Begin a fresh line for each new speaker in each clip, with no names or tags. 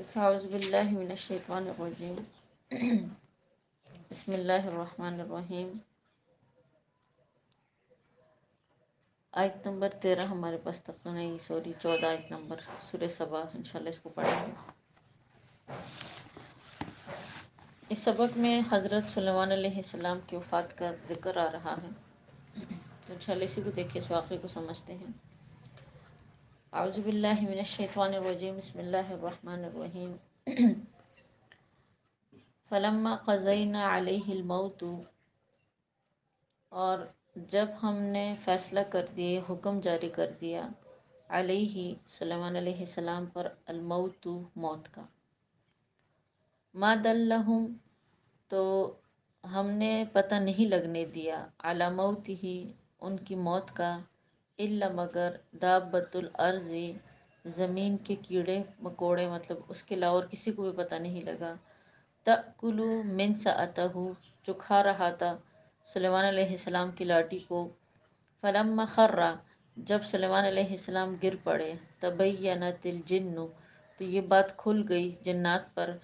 اعوذ باللہ من الشیطان الرجیم بسم اللہ الرحمن الرحیم۔ آیت نمبر 13 ہمارے پاس تک نہیں، سوری 14 آیت نمبر سورہ سبا، انشاءاللہ اس کو پڑھیں گے۔ اس سبق میں حضرت سلیمان علیہ السلام کی وفات کا ذکر آ رہا ہے، تو انشاءاللہ اسی کو دیکھ کے اس واقعے کو سمجھتے ہیں۔ اعوذ باللہ من الشیطان الرجیم، بسم اللہ الرحمن الرحیم۔ فلما قضینا علیہ الموت، اور جب ہم نے فیصلہ کر دیے، حکم جاری کر دیا، علیہ سلیمان علیہ السلام پر، الموت موت کا، ما دلہم تو ہم نے پتہ نہیں لگنے دیا، علی موت ہی ان کی موت کا، الا مگر دابۃ الارض زمین کے کیڑے مکوڑے، مطلب اس کے علاوہ اور کسی کو بھی پتہ نہیں لگا، تأکل من سأتہ جو کھا رہا تھا سلیمان علیہ السلام کی لاٹھی کو، فلما خر جب سلیمان علیہ السلام گر پڑے، تبینت الجن تو یہ بات کھل گئی جنات پر،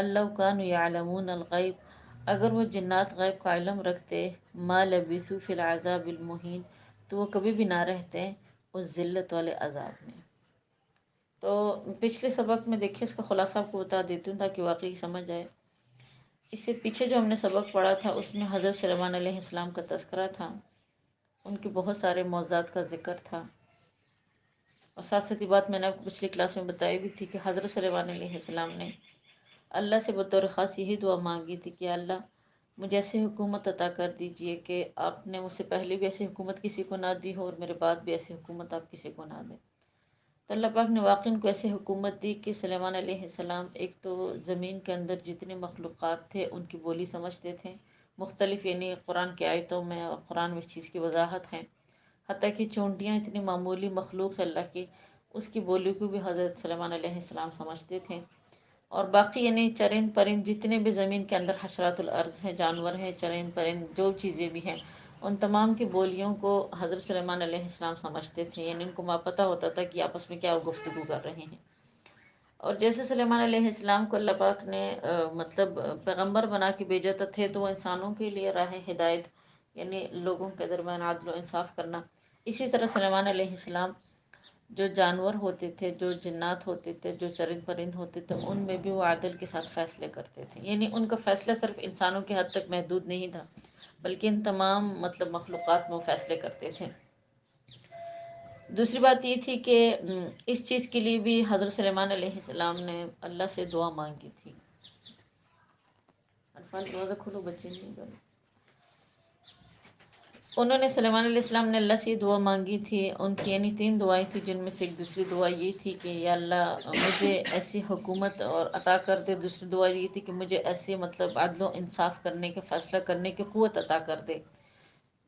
لو کانوا یعلمون الغیب اگر وہ جنات غیب کا علم رکھتے، ما لبثوا فی العذاب المہین تو وہ کبھی بھی نہ رہتے اس ذلت والے عذاب میں۔ تو پچھلے سبق میں دیکھیے، اس کا خلاصہ آپ کو بتا دیتی ہوں تاکہ واقعی سمجھ آئے۔ اس سے پیچھے جو ہم نے سبق پڑھا تھا اس میں حضرت سلیمان علیہ السلام کا تذکرہ تھا، ان کے بہت سارے معجزات کا ذکر تھا، اور ساتھ ساتھ یہ بات میں نے آپ کو پچھلی کلاس میں بتائی بھی تھی کہ حضرت سلیمان علیہ السلام نے اللہ سے بطور خاص یہی دعا مانگی تھی کہ اللہ مجھے ایسی حکومت عطا کر دیجئے کہ آپ نے مجھ سے پہلے بھی ایسی حکومت کسی کو نہ دی ہو اور میرے بعد بھی ایسی حکومت آپ کسی کو نہ دیں۔ تو اللہ پاک نے واقعی ان کو ایسی حکومت دی کہ سلیمان علیہ السلام ایک تو زمین کے اندر جتنے مخلوقات تھے ان کی بولی سمجھتے تھے، مختلف، یعنی قرآن کی آیتوں میں اور قرآن میں اس چیز کی وضاحت ہے، حتیٰ کہ چونٹیاں اتنی معمولی مخلوق ہے اللہ کی، اس کی بولی کو بھی حضرت سلیمان علیہ السلام سمجھتے تھے، اور باقی یعنی چرند پرند جتنے بھی زمین کے اندر حشرات الارض ہیں، جانور ہیں، چرند پرند جو چیزیں بھی ہیں، ان تمام کی بولیوں کو حضرت سلیمان علیہ السلام سمجھتے تھے، یعنی ان کو پتہ ہوتا تھا کہ آپس میں کیا گفتگو کر رہے ہیں۔ اور جیسے سلیمان علیہ السلام کو اللہ پاک نے مطلب پیغمبر بنا کے بھیجا تھے، تو وہ انسانوں کے لیے راہ ہدایت، یعنی لوگوں کے درمیان عدل و انصاف کرنا۔ اسی طرح سلیمان علیہ السلام جو جانور ہوتے تھے، جو جنات ہوتے تھے، جو چرند پرند ہوتے تھے، ان میں بھی وہ عدل کے ساتھ فیصلے کرتے تھے، یعنی ان کا فیصلہ صرف انسانوں کے حد تک محدود نہیں تھا بلکہ ان تمام مطلب مخلوقات میں وہ فیصلے کرتے تھے۔ دوسری بات یہ تھی کہ اس چیز کے لیے بھی حضرت سلیمان علیہ السلام نے اللہ سے دعا مانگی تھی۔ الفاظ دروازہ کھولو، بچے نہیں کرو۔ انہوں نے سلیمان علیہ السلام نے اللہ سے دعا مانگی تھی، ان کی یعنی 3 دعائیں تھیں، جن میں سے ایک دوسری دعا یہ تھی کہ یا اللہ مجھے ایسی حکومت اور عطا کر دے، دوسری دعا یہ تھی کہ مجھے ایسے مطلب عدل و انصاف کرنے کے، فیصلہ کرنے کی قوت عطا کر دے،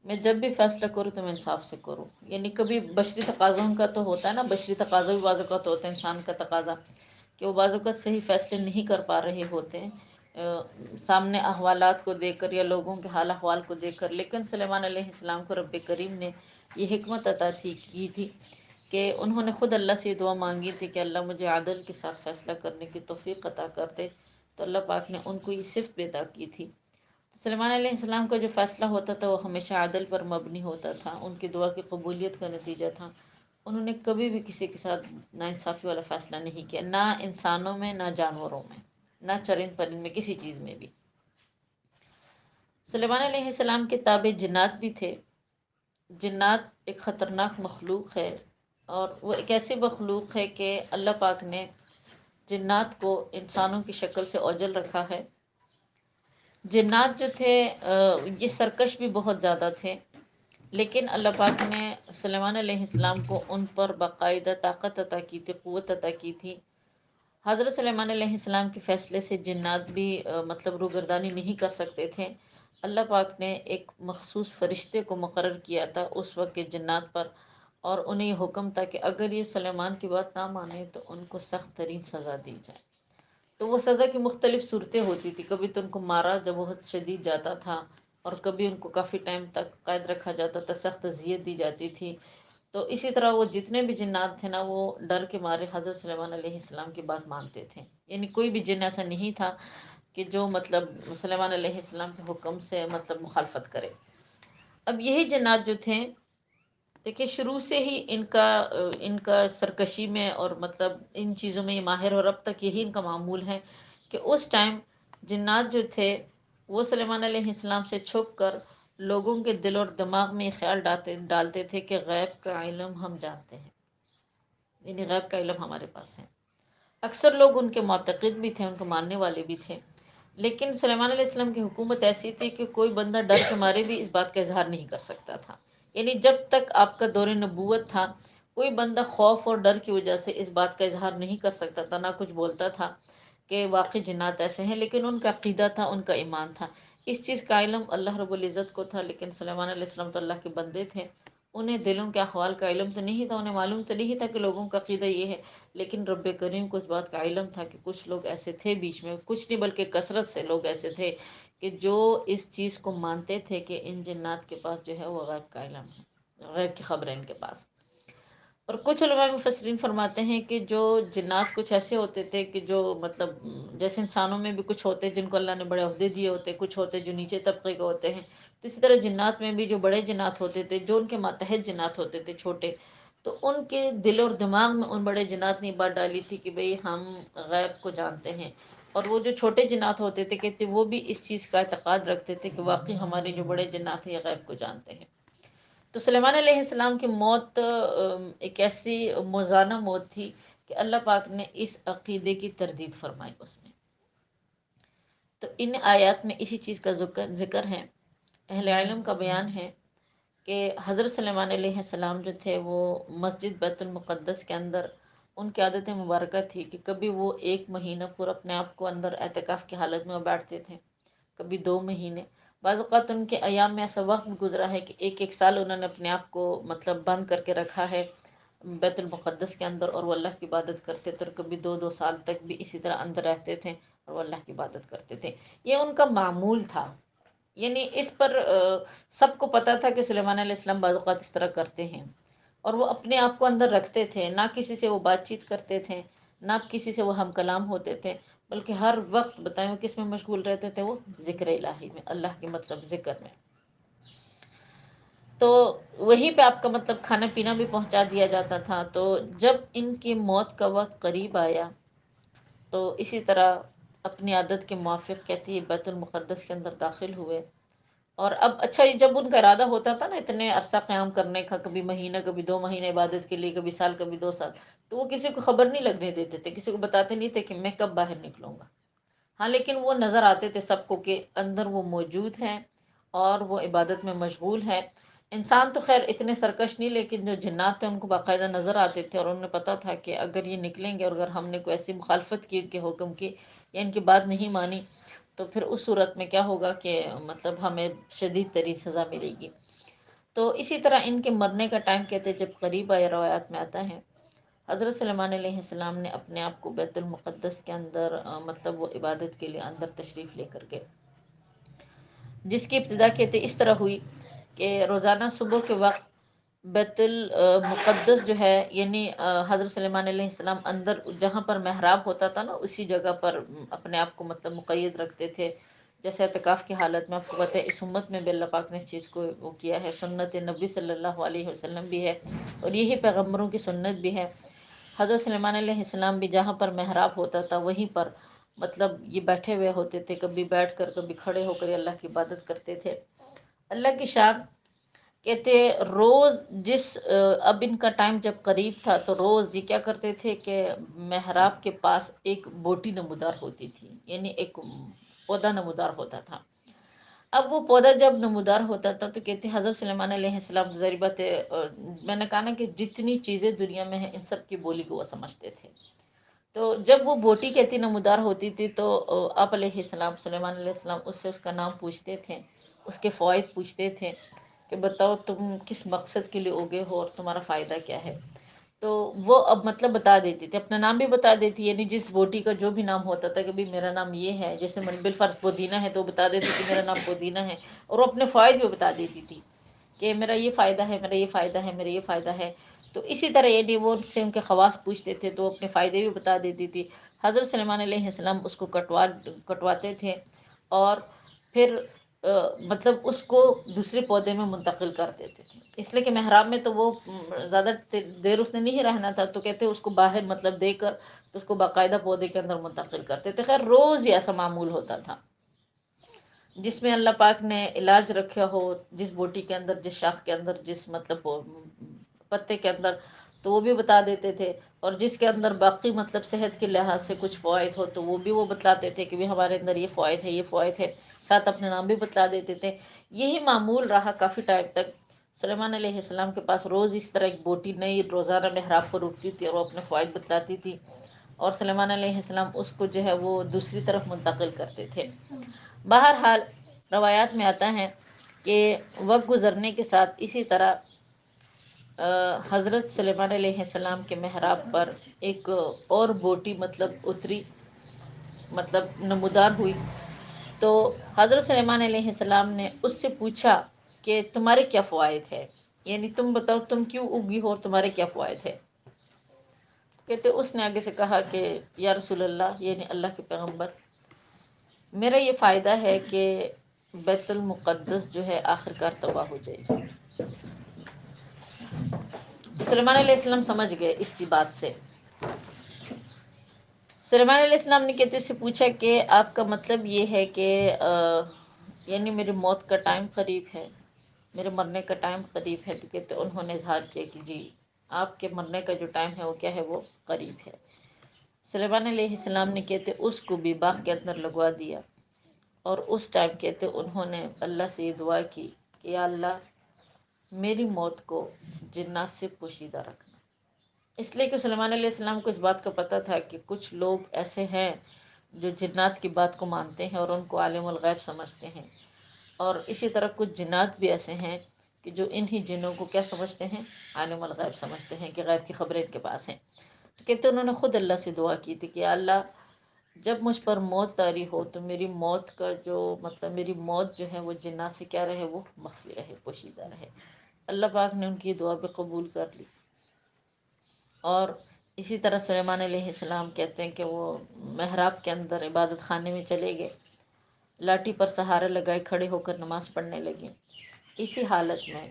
میں جب بھی فیصلہ کروں تو میں انصاف سے کروں۔ یعنی کبھی بشری تقاضوں کا تو ہوتا ہے نا، بشری تقاضا بھی بعض اوقات ہوتا ہے، انسان کا تقاضا کہ وہ بعض اوقات صحیح فیصلے نہیں کر پا رہے ہوتے ہیں سامنے احوالات کو دیکھ کر یا لوگوں کے حال احوال کو دیکھ کر، لیکن سلیمان علیہ السلام کو رب کریم نے یہ حکمت عطا کی تھی کہ انہوں نے خود اللہ سے دعا مانگی تھی کہ اللہ مجھے عدل کے ساتھ فیصلہ کرنے کی توفیق عطا کر دے، تو اللہ پاک نے ان کو یہ صفت بھی عطا کی تھی۔ سلیمان علیہ السلام کا جو فیصلہ ہوتا تھا وہ ہمیشہ عدل پر مبنی ہوتا تھا، ان کی دعا کی قبولیت کا نتیجہ تھا۔ انہوں نے کبھی بھی کسی کے ساتھ ناانصافی والا فیصلہ نہیں کیا، نہ انسانوں میں، نہ جانوروں میں، نہ چرند پرند میں، کسی چیز میں بھی۔ سلیمان علیہ السلام کے تابع جنات بھی تھے۔ جنات ایک خطرناک مخلوق ہے، اور وہ ایک ایسی مخلوق ہے کہ اللہ پاک نے جنات کو انسانوں کی شکل سے اوجل رکھا ہے۔ جنات جو تھے یہ سرکش بھی بہت زیادہ تھے، لیکن اللہ پاک نے سلیمان علیہ السلام کو ان پر باقاعدہ طاقت عطا کی تھی، قوت عطا کی تھی۔ حضرت سلیمان علیہ السلام کے فیصلے سے جنات بھی مطلب روگردانی نہیں کر سکتے تھے۔ اللہ پاک نے ایک مخصوص فرشتے کو مقرر کیا تھا اس وقت کے جنات پر، اور انہیں یہ حکم تھا کہ اگر یہ سلیمان کی بات نہ مانے تو ان کو سخت ترین سزا دی جائے۔ تو وہ سزا کی مختلف صورتیں ہوتی تھی، کبھی تو ان کو مارا جب بہت شدید جاتا تھا، اور کبھی ان کو کافی ٹائم تک قید رکھا جاتا تھا، سخت اذیت دی جاتی تھی، تو اسی طرح وہ جتنے بھی جنات تھے نا وہ ڈر کے مارے حضرت سلیمان علیہ السلام کی بات مانتے تھے. یعنی کوئی بھی جن ایسا نہیں تھا کہ جو مطلب سلیمان علیہ السلام کے حکم سے مطلب مخالفت کرے. اب یہی جنات جو تھے، دیکھیں شروع سے ہی ان کا سرکشی میں اور مطلب ان چیزوں میں یہ ماہر، اور اب تک یہی ان کا معمول ہے کہ اس ٹائم جنات جو تھے وہ سلیمان علیہ السلام سے چھپ کر لوگوں کے دل اور دماغ میں یہ خیال ڈالتے تھے کہ غیب کا علم ہم جانتے ہیں، یعنی غیب کا علم ہمارے پاس ہے. اکثر لوگ ان کے معتقد بھی تھے، ان کو ماننے والے بھی تھے، لیکن سلیمان علیہ السلام کی حکومت ایسی تھی کہ کوئی بندہ ڈر کے مارے بھی اس بات کا اظہار نہیں کر سکتا تھا. یعنی جب تک آپ کا دور نبوت تھا کوئی بندہ خوف اور ڈر کی وجہ سے اس بات کا اظہار نہیں کر سکتا تھا، نہ کچھ بولتا تھا کہ واقعی جنات ایسے ہیں، لیکن ان کا عقیدہ تھا، ان کا ایمان تھا. اس چیز کا علم اللہ رب العزت کو تھا، لیکن سلیمان علیہ السلام تو اللہ کے بندے تھے، انہیں دلوں کے احوال کا علم تو نہیں تھا، انہیں معلوم تو نہیں تھا کہ لوگوں کا عقیدہ یہ ہے. لیکن رب کریم کو اس بات کا علم تھا کہ کچھ لوگ ایسے تھے بیچ میں، کچھ نہیں بلکہ کثرت سے لوگ ایسے تھے کہ جو اس چیز کو مانتے تھے کہ ان جنات کے پاس جو ہے وہ غیب کا علم ہے، غیب کی خبر ہے ان کے پاس. اور کچھ علماء مفسرین فرماتے ہیں کہ جو جنات کچھ ایسے ہوتے تھے کہ جو مطلب جیسے انسانوں میں بھی کچھ ہوتے جن کو اللہ نے بڑے عہدے دیے ہوتے، کچھ ہوتے جو نیچے طبقے کے ہوتے ہیں، تو اسی طرح جنات میں بھی جو بڑے جنات ہوتے تھے، جو ان کے ماتحت جنات ہوتے تھے چھوٹے، تو ان کے دل اور دماغ میں ان بڑے جنات نے بات ڈالی تھی کہ بھئی ہم غیب کو جانتے ہیں. اور وہ جو چھوٹے جنات ہوتے تھے کہتے وہ بھی اس چیز کا اعتقاد رکھتے تھے کہ واقعی ہمارے جو بڑے جنات ہیں یہ غیب کو جانتے ہیں. تو سلیمان علیہ السلام کی موت ایک ایسی موزانہ موت تھی کہ اللہ پاک نے اس عقیدے کی تردید فرمائی اس میں. تو ان آیات میں اسی چیز کا ذکر ہے. اہل علم کا بیان ہے کہ حضرت سلیمان علیہ السلام جو تھے وہ مسجد بیت المقدس کے اندر ان کی عادت مبارکہ تھی کہ کبھی وہ 1 مہینہ پورا اپنے آپ کو اندر اعتکاف کی حالت میں بیٹھتے تھے، کبھی 2 مہینے. بعض اوقات ان کے ایام میں ایسا وقت گزرا ہے کہ ایک سال انہوں نے اپنے آپ کو مطلب بند کر کے رکھا ہے بیت المقدس کے اندر، اور وہ اللہ کی عبادت کرتے تھے. اور کبھی 2 سال تک بھی اسی طرح اندر رہتے تھے اور وہ اللہ کی عبادت کرتے تھے. یہ ان کا معمول تھا. یعنی اس پر سب کو پتہ تھا کہ سلیمان علیہ السلام بعض اوقات اس طرح کرتے ہیں، اور وہ اپنے آپ کو اندر رکھتے تھے، نہ کسی سے وہ بات چیت کرتے تھے، نہ کسی سے وہ ہم کلام ہوتے تھے، بلکہ ہر وقت بتائیں وہ کس میں مشغول رہتے تھے، وہ ذکر الہی میں، اللہ کے مطلب ذکر میں. تو وہیں پہ آپ کا مطلب کھانا پینا بھی پہنچا دیا جاتا تھا. تو جب ان کی موت کا وقت قریب آیا تو اسی طرح اپنی عادت کے موافق کہتی ہے بیت المقدس کے اندر داخل ہوئے. اور اب اچھا یہ جب ان کا ارادہ ہوتا تھا نا اتنے عرصہ قیام کرنے کا، کبھی مہینہ کبھی 2 مہینے عبادت کے لیے، کبھی سال کبھی 2 سال، تو وہ کسی کو خبر نہیں لگنے دیتے تھے، کسی کو بتاتے نہیں تھے کہ میں کب باہر نکلوں گا. ہاں لیکن وہ نظر آتے تھے سب کو کہ اندر وہ موجود ہیں اور وہ عبادت میں مشغول ہے. انسان تو خیر اتنے سرکش نہیں، لیکن جو جنات تھے ان کو باقاعدہ نظر آتے تھے، اور انہیں پتہ تھا کہ اگر یہ نکلیں گے اور اگر ہم نے کوئی ایسی مخالفت کی ان کے حکم کی یا ان کی بات نہیں مانی تو پھر اس صورت میں کیا ہوگا کہ مطلب ہمیں شدید ترین سزا ملے گی. تو اسی طرح ان کے مرنے کا ٹائم کہتے ہیں جب قریب آیا، روایات میں آتا ہے حضرت سلیمان علیہ السلام نے اپنے آپ کو بیت المقدس کے اندر مطلب وہ عبادت کے لیے اندر تشریف لے کر گئے، جس کی ابتدا کہتے اس طرح ہوئی کہ روزانہ صبح کے وقت بیت المقدس جو ہے، یعنی حضرت سلیمان علیہ السلام اندر جہاں پر محراب ہوتا تھا نا اسی جگہ پر اپنے آپ کو مطلب مقید رکھتے تھے. جیسے اعتکاف کی حالت میں آپ کو پتہ ہے اس امت میں بھی اللہ پاک نے اس چیز کو وہ کیا ہے، سنت نبی صلی اللہ علیہ وسلم بھی ہے اور یہی پیغمبروں کی سنت بھی ہے. حضرت سلیمان علیہ السلام بھی جہاں پر محراب ہوتا تھا وہیں پر مطلب یہ بیٹھے ہوئے ہوتے تھے، کبھی بیٹھ کر کبھی کھڑے ہو کر اللہ کی عبادت کرتے تھے. اللہ کی شان کہتے روز اب ان کا ٹائم جب قریب تھا تو روز یہ کیا کرتے تھے کہ محراب کے پاس ایک بوٹی نمودار ہوتی تھی، یعنی ایک پودا نمودار ہوتا تھا. اب وہ پودا جب نمودار ہوتا تھا تو کہتے ہیں حضرت سلیمان علیہ السلام ظاہر بات ہے، میں نے کہا نا کہ جتنی چیزیں دنیا میں ہیں ان سب کی بولی کو وہ سمجھتے تھے. تو جب وہ بوٹی کہتی نمودار ہوتی تھی تو آپ علیہ السلام سلیمان علیہ السلام اس سے اس کا نام پوچھتے تھے، اس کے فوائد پوچھتے تھے کہ بتاؤ تم کس مقصد کے لیے اگے ہو اور تمہارا فائدہ کیا ہے. تو وہ اب مطلب بتا دیتی تھی، اپنا نام بھی بتا دیتی، یعنی جس بوٹی کا جو بھی نام ہوتا تھا کہ بھائی میرا نام یہ ہے، جیسے بالفرض پودینہ ہے تو وہ بتا دیتی کہ میرا نام پودینہ ہے، اور وہ اپنے فوائد بھی بتا دیتی تھی کہ میرا یہ فائدہ ہے، میرا یہ فائدہ ہے، میرا یہ فائدہ ہے. تو اسی طرح یعنی وہ ان سے ان کے خواص پوچھتے تھے تو اپنے فائدے بھی بتا دیتی تھی. حضرت سلیمان علیہ السلام اس کو کٹواتے تھے اور پھر مطلب اس کو دوسرے پودے میں منتقل کر دیتے تھے. اس لیے کہ محراب میں تو وہ زیادہ دیر اس نے نہیں رہنا تھا، تو کہتے اس کو باہر مطلب دے کر تو اس کو باقاعدہ پودے کے اندر منتقل کرتے تھے. خیر روز یہ ایسا معمول ہوتا تھا. جس میں اللہ پاک نے علاج رکھا ہو، جس بوٹی کے اندر، جس شاخ کے اندر، جس مطلب پتے کے اندر، تو وہ بھی بتا دیتے تھے. اور جس کے اندر باقی مطلب صحت کے لحاظ سے کچھ فوائد ہو تو وہ بھی وہ بتلاتے تھے کہ بھی ہمارے اندر یہ فوائد ہے، یہ فوائد ہے. ساتھ اپنے نام بھی بتلا دیتے تھے. یہی معمول رہا کافی ٹائم تک. سلیمان علیہ السلام کے پاس روز اس طرح ایک بوٹی نئی روزانہ محراب پر رکتی تھی اور وہ اپنے فوائد بتلاتی تھی، اور سلیمان علیہ السلام اس کو جو ہے وہ دوسری طرف منتقل کرتے تھے. بہرحال روایات میں آتا ہے کہ وقت گزرنے کے ساتھ اسی طرح حضرت سلیمان علیہ السلام کے محراب پر ایک اور بوٹی مطلب اتری، مطلب نمودار ہوئی. تو حضرت سلیمان علیہ السلام نے اس سے پوچھا کہ تمہارے کیا فوائد ہے، یعنی تم بتاؤ تم کیوں اگی ہو اور تمہارے کیا فوائد ہے. کہتے اس نے آگے سے کہا کہ یا رسول اللہ، یعنی اللہ کے پیغمبر، میرا یہ فائدہ ہے کہ بیت المقدس جو ہے آخر کار تباہ ہو جائے گی. تو سلیمان علیہ السلام سمجھ گئے اسی بات سے. سلیمان علیہ السلام نے کہتے اس سے پوچھا کہ آپ کا مطلب یہ ہے کہ یعنی میری موت کا ٹائم قریب ہے، میرے مرنے کا ٹائم قریب ہے. تو کہتے انہوں نے اظہار کیا کہ جی آپ کے مرنے کا جو ٹائم ہے وہ کیا ہے، وہ قریب ہے. سلیمان علیہ السلام نے کہتے اس کو بھی باغ کے اندر لگوا دیا، اور اس ٹائم کہتے انہوں نے اللہ سے یہ دعا کی کہ یا اللہ میری موت کو جنات سے پوشیدہ رکھنا. اس لیے کہ سلیمان علیہ السلام کو اس بات کا پتہ تھا کہ کچھ لوگ ایسے ہیں جو جنات کی بات کو مانتے ہیں اور ان کو عالم الغیب سمجھتے ہیں، اور اسی طرح کچھ جنات بھی ایسے ہیں کہ جو انہی جنوں کو کیا سمجھتے ہیں، عالم الغیب سمجھتے ہیں کہ غیب کی خبریں ان کے پاس ہیں. تو کہتے انہوں نے خود اللہ سے دعا کی تھی کہ یا اللہ جب مجھ پر موت طاری ہو تو میری موت کا جو مطلب میری موت جو ہے وہ جنات سے کیا رہے، وہ مخفی رہے، پوشیدہ رہے. اللہ پاک نے ان کی دعا بھی قبول کر لی. اور اسی طرح سلیمان علیہ السلام کہتے ہیں کہ وہ محراب کے اندر عبادت خانے میں چلے گئے، لاٹھی پر سہارا لگائے کھڑے ہو کر نماز پڑھنے لگے. اسی حالت میں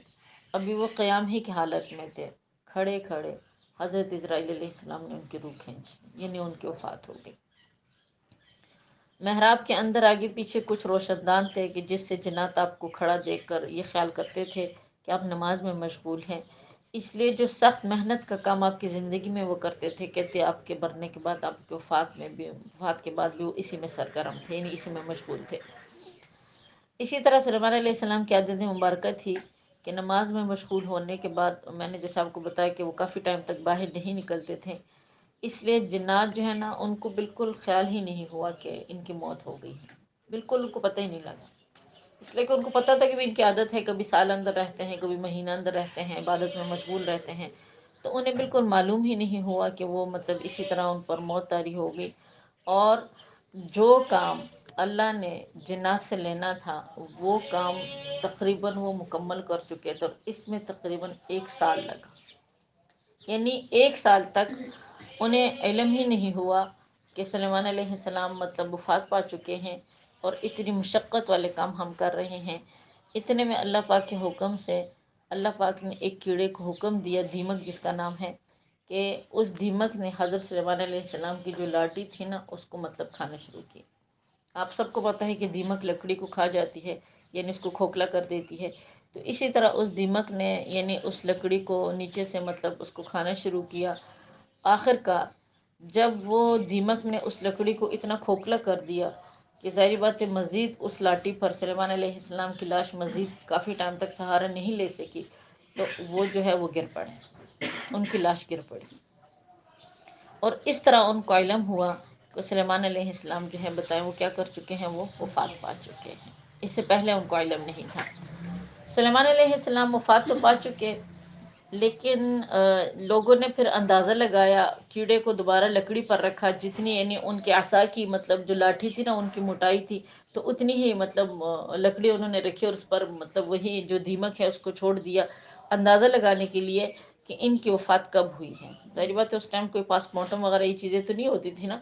ابھی وہ قیام ہی کی حالت میں تھے، کھڑے کھڑے حضرت اسرائیل علیہ السلام نے ان کی روح کھینچی، یعنی ان کی وفات ہو گئی. محراب کے اندر آگے پیچھے کچھ روشن دان تھے کہ جس سے جنات آپ کو کھڑا دیکھ کر یہ خیال کرتے تھے کہ آپ نماز میں مشغول ہیں، اس لیے جو سخت محنت کا کام آپ کی زندگی میں وہ کرتے تھے. کہتے آپ کے مرنے کے بعد، آپ کی وفات کے بعد بھی وہ اسی میں سرگرم تھے، یعنی اسی میں مشغول تھے. اسی طرح سلیمان علیہ السلام کی عادت مبارکہ تھی کہ نماز میں مشغول ہونے کے بعد، میں نے جیسا آپ کو بتایا کہ وہ کافی ٹائم تک باہر نہیں نکلتے تھے، اس لیے جنات جو ہے نا ان کو بالکل خیال ہی نہیں ہوا کہ ان کی موت ہو گئی ہے. بالکل ان کو پتہ ہی نہیں لگا، اس لیے کہ ان کو پتہ تھا کہ ان کی عادت ہے کبھی سال اندر رہتے ہیں، کبھی مہینہ اندر رہتے ہیں، عبادت میں مشغول رہتے ہیں. تو انہیں بالکل معلوم ہی نہیں ہوا کہ وہ مطلب اسی طرح ان پر موت طاری ہو گئی. اور جو کام اللہ نے جنات سے لینا تھا وہ کام تقریباً وہ مکمل کر چکے تھے، اور اس میں تقریباً 1 سال لگا. یعنی 1 سال تک انہیں علم ہی نہیں ہوا کہ سلیمان علیہ السلام مطلب وفات پا چکے ہیں اور اتنی مشقت والے کام ہم کر رہے ہیں. اتنے میں اللہ پاک کے حکم سے اللہ پاک نے ایک کیڑے کو حکم دیا، دیمک جس کا نام ہے، کہ اس دیمک نے حضرت سلیمان علیہ السلام کی جو لاٹھی تھی نا اس کو مطلب کھانا شروع کی. آپ سب کو پتہ ہے کہ دیمک لکڑی کو کھا جاتی ہے، یعنی اس کو کھوکھلا کر دیتی ہے. تو اسی طرح اس دیمک نے یعنی اس لکڑی کو نیچے سے مطلب اس کو کھانا شروع کیا. آخر کار جب وہ دیمک نے اس لکڑی کو اتنا کھوکھلا کر دیا کہ ظاہری بات ہے مزید اس لاٹھی پر سلیمان علیہ السلام کی لاش مزید کافی ٹائم تک سہارا نہیں لے سکی، تو وہ جو ہے وہ گر پڑے، ان کی لاش گر پڑی. اور اس طرح ان کو علم ہوا کہ سلیمان علیہ السلام جو ہے بتائیں وہ کیا کر چکے ہیں، وہ وفات پا چکے ہیں. اس سے پہلے ان کو علم نہیں تھا. سلیمان علیہ السلام وفات تو پا چکے، لیکن لوگوں نے پھر اندازہ لگایا، کیڑے کو دوبارہ لکڑی پر رکھا، جتنی یعنی ان کے عصا کی مطلب جو لاٹھی تھی نا ان کی موٹائی تھی، تو اتنی ہی مطلب لکڑی انہوں نے رکھی اور اس پر مطلب وہی جو دیمک ہے اس کو چھوڑ دیا، اندازہ لگانے کے لیے کہ ان کی وفات کب ہوئی ہے۔ ظاہر بات ہے اس ٹائم کوئی پاسٹ مارٹم وغیرہ یہ چیزیں تو نہیں ہوتی تھی نا۔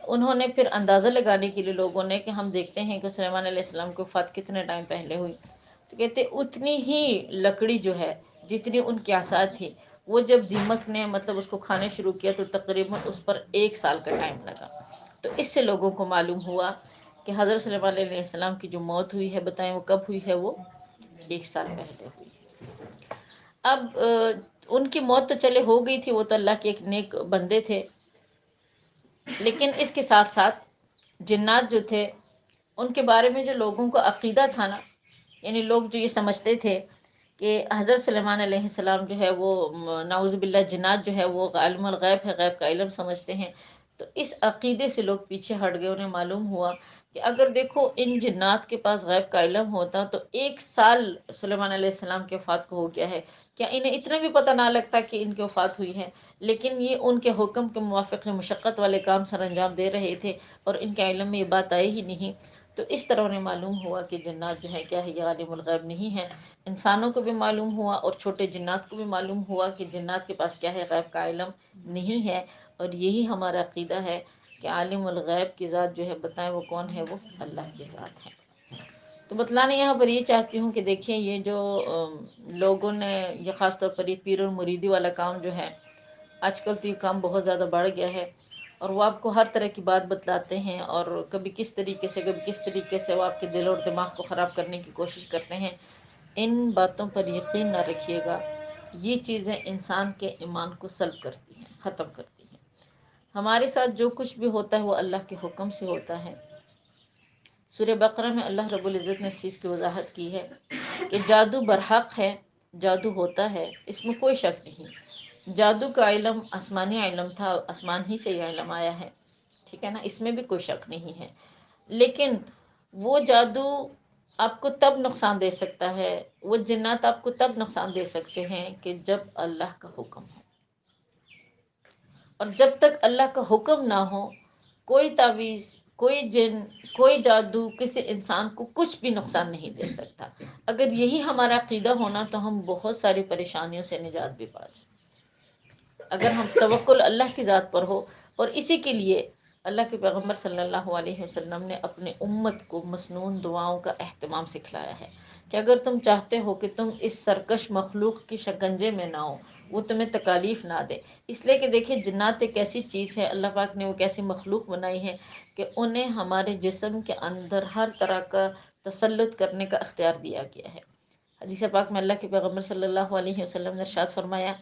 انہوں نے پھر اندازہ لگانے کے لیے لوگوں نے کہ ہم دیکھتے ہیں کہ سلیمان علیہ السلام کی وفات کتنے ٹائم پہلے ہوئی، تو کہتے اتنی ہی لکڑی جو ہے جتنی ان کی عصا تھی، وہ جب دیمک نے مطلب اس کو کھانے شروع کیا تو تقریباً اس پر 1 سال کا ٹائم لگا۔ تو اس سے لوگوں کو معلوم ہوا کہ حضرت سلیمان علیہ السلام کی جو موت ہوئی ہے، بتائیں وہ کب ہوئی ہے؟ وہ 1 سال پہلے ہوئی ہے۔ اب ان کی موت تو چلے ہو گئی تھی، وہ تو اللہ کے ایک نیک بندے تھے، لیکن اس کے ساتھ ساتھ جنات جو تھے ان کے بارے میں جو لوگوں کو عقیدہ تھا نا، یعنی لوگ جو یہ سمجھتے تھے کہ حضرت سلیمان علیہ السلام جو ہے وہ نعوذ باللہ جنات جو ہے وہ عالم الغیب ہے، غیب کا علم سمجھتے ہیں، تو اس عقیدے سے لوگ پیچھے ہٹ گئے۔ انہیں معلوم ہوا کہ اگر دیکھو ان جنات کے پاس غیب کا علم ہوتا تو 1 سال سلیمان علیہ السلام کے وفات کو ہو گیا ہے، کیا انہیں اتنا بھی پتہ نہ لگتا کہ ان کی وفات ہوئی ہے؟ لیکن یہ ان کے حکم کے موافق مشقت والے کام سر انجام دے رہے تھے اور ان کے علم میں یہ بات آئی ہی نہیں۔ تو اس طرح انہیں معلوم ہوا کہ جنات جو ہے کیا ہے، یہ عالم الغیب نہیں ہے۔ انسانوں کو بھی معلوم ہوا اور چھوٹے جنات کو بھی معلوم ہوا کہ جنات کے پاس کیا ہے، غیب کا علم نہیں ہے۔ اور یہی ہمارا عقیدہ ہے کہ عالم الغیب کی ذات جو ہے، بتائیں وہ کون ہے؟ وہ اللہ کی ذات ہے۔ تو بتلانے یہاں پر یہ چاہتی ہوں کہ دیکھیں یہ جو لوگوں نے یہ خاص طور پر یہ پیر اور مریدی والا کام جو ہے، آج کل تو یہ کام بہت زیادہ بڑھ گیا ہے، اور وہ آپ کو ہر طرح کی بات بتلاتے ہیں، اور کبھی کس طریقے سے کبھی کس طریقے سے وہ آپ کے دل اور دماغ کو خراب کرنے کی کوشش کرتے ہیں۔ ان باتوں پر یقین نہ رکھیے گا، یہ چیزیں انسان کے ایمان کو سلب کرتی ہیں، ختم کرتی ہیں۔ ہمارے ساتھ جو کچھ بھی ہوتا ہے وہ اللہ کے حکم سے ہوتا ہے۔ سورہ بقرہ میں اللہ رب العزت نے اس چیز کی وضاحت کی ہے کہ جادو برحق ہے، جادو ہوتا ہے، اس میں کوئی شک نہیں۔ جادو کا علم آسمانی علم تھا، آسمان ہی سے یہ علم آیا ہے، ٹھیک ہے نا، اس میں بھی کوئی شک نہیں ہے۔ لیکن وہ جادو آپ کو تب نقصان دے سکتا ہے، وہ جنات آپ کو تب نقصان دے سکتے ہیں کہ جب اللہ کا حکم ہو، اور جب تک اللہ کا حکم نہ ہو، کوئی تعویذ، کوئی جن، کوئی جادو کسی انسان کو کچھ بھی نقصان نہیں دے سکتا۔ اگر یہی ہمارا عقیدہ ہونا تو ہم بہت ساری پریشانیوں سے نجات بھی پا جائیں۔ اگر ہم توکل اللہ کی ذات پر ہو، اور اسی کے لیے اللہ کے پیغمبر صلی اللہ علیہ وسلم نے اپنے امت کو مسنون دعاؤں کا اہتمام سکھلایا ہے کہ اگر تم چاہتے ہو کہ تم اس سرکش مخلوق کی شکنجے میں نہ ہو، وہ تمہیں تکالیف نہ دے، اس لیے کہ دیکھیں جنات ایک ایسی چیز ہے، اللہ پاک نے وہ ایسی مخلوق بنائی ہے کہ انہیں ہمارے جسم کے اندر ہر طرح کا تسلط کرنے کا اختیار دیا گیا ہے۔ حدیث پاک میں اللہ کے پیغمبر صلی اللہ علیہ وسلم نے ارشاد فرمایا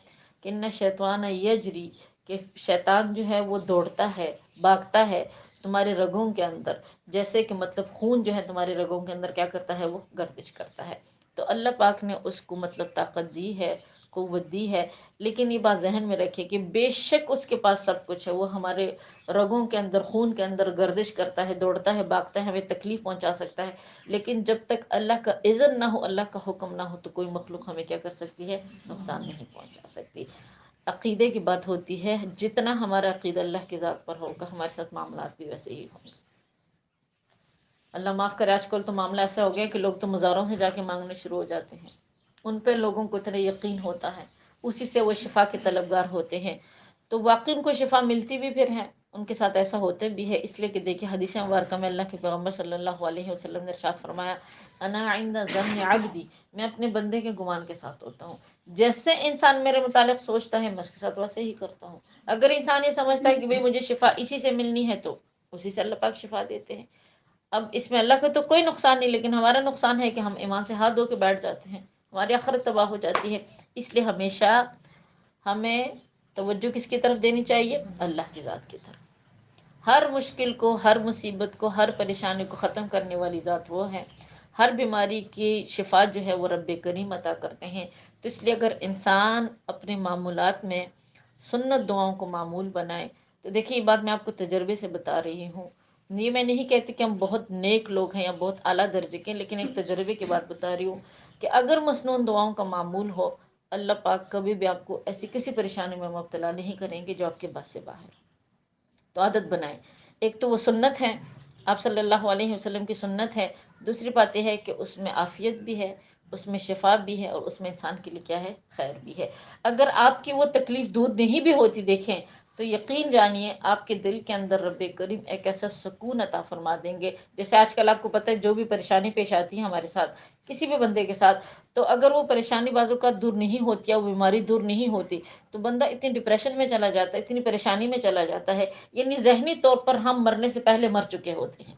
کہ ان شیطان یجری، کہ شیطان جو ہے وہ دوڑتا ہے، بھاگتا ہے تمہارے رگوں کے اندر، جیسے کہ مطلب خون جو ہے تمہارے رگوں کے اندر کیا کرتا ہے، وہ گردش کرتا ہے۔ تو اللہ پاک نے اس کو مطلب طاقت دی ہے، قوت دی ہے، لیکن یہ بات ذہن میں رکھے کہ بے شک اس کے پاس سب کچھ ہے، وہ ہمارے رگوں کے اندر، خون کے اندر گردش کرتا ہے، دوڑتا ہے، بھاگتا ہے، ہمیں تکلیف پہنچا سکتا ہے، لیکن جب تک اللہ کا اذن نہ ہو، اللہ کا حکم نہ ہو، تو کوئی مخلوق ہمیں کیا کر سکتی ہے، نقصان نہیں پہنچا سکتی۔ عقیدے کی بات ہوتی ہے، جتنا ہمارا عقیدہ اللہ کی ذات پر ہوگا ہمارے ساتھ معاملات بھی ویسے ہی ہوں گے۔ اللہ معاف کرے، آج کل تو معاملہ ایسا ہو گیا کہ لوگ تو مزاروں سے جا کے مانگنے شروع ہو جاتے ہیں، ان پہ لوگوں کو اتنا یقین ہوتا ہے، اسی سے وہ شفا کے طلبگار ہوتے ہیں، تو واقعی ان کو شفا ملتی بھی پھر ہے، ان کے ساتھ ایسا ہوتے بھی ہے۔ اس لیے کہ دیکھیں حدیث مبارکہ میں اللہ کے پیغمبر صلی اللہ علیہ وسلم نے ارشاد فرمایا، انا عند ظن عبدی، میں اپنے بندے کے گمان کے ساتھ ہوتا ہوں، جیسے انسان میرے متعلق سوچتا ہے میں اس کے ساتھ ویسے ہی کرتا ہوں۔ اگر انسان یہ سمجھتا ہے کہ بھئی مجھے شفا اسی سے ملنی ہے تو اسی سے اللہ پاک شفا دیتے ہیں۔ اب اس میں اللہ کا تو کوئی نقصان نہیں، لیکن ہمارا نقصان ہے کہ ہم ایمان سے ہاتھ دھو کے بیٹھ جاتے ہیں، ہماری آخرت تباہ ہو جاتی ہے۔ اس لیے ہمیشہ ہمیں توجہ کس کی طرف دینی چاہیے؟ اللہ کی ذات کی طرف۔ ہر مشکل کو، ہر مصیبت کو، ہر پریشانی کو ختم کرنے والی ذات وہ ہے، ہر بیماری کی شفا جو ہے وہ رب کریم عطا کرتے ہیں۔ تو اس لیے اگر انسان اپنے معمولات میں سنت دعاؤں کو معمول بنائے، تو دیکھیے یہ بات میں آپ کو تجربے سے بتا رہی ہوں، یہ میں نہیں کہتی کہ ہم بہت نیک لوگ ہیں یا بہت اعلیٰ درجے کے، لیکن ایک تجربے کی بات بتا رہی ہوں کہ اگر مسنون دعاؤں کا معمول ہو اللہ پاک کبھی بھی آپ کو ایسی کسی پریشانی میں مبتلا نہیں کریں گے جو آپ کے بس سے باہر. تو عادت بنائیں. ایک تو وہ سنت ہے، آپ صلی اللہ علیہ وسلم کی سنت ہے. دوسری بات یہ ہے کہ اس میں عافیت بھی ہے، اس میں شفا بھی ہے، اور اس میں انسان کے لیے کیا ہے، خیر بھی ہے. اگر آپ کی وہ تکلیف دور نہیں بھی ہوتی دیکھیں تو یقین جانیے آپ کے دل کے اندر رب کریم ایک ایسا سکون عطا فرما دیں گے. جیسے آج کل آپ کو پتہ ہے جو بھی پریشانی پیش آتی ہے ہمارے ساتھ، کسی بھی بندے کے ساتھ، تو اگر وہ پریشانی بعض اوقات دور نہیں ہوتی یا وہ بیماری دور نہیں ہوتی تو بندہ اتنی ڈپریشن میں چلا جاتا ہے، اتنی پریشانی میں چلا جاتا ہے. یعنی ذہنی طور پر ہم مرنے سے پہلے مر چکے ہوتے ہیں.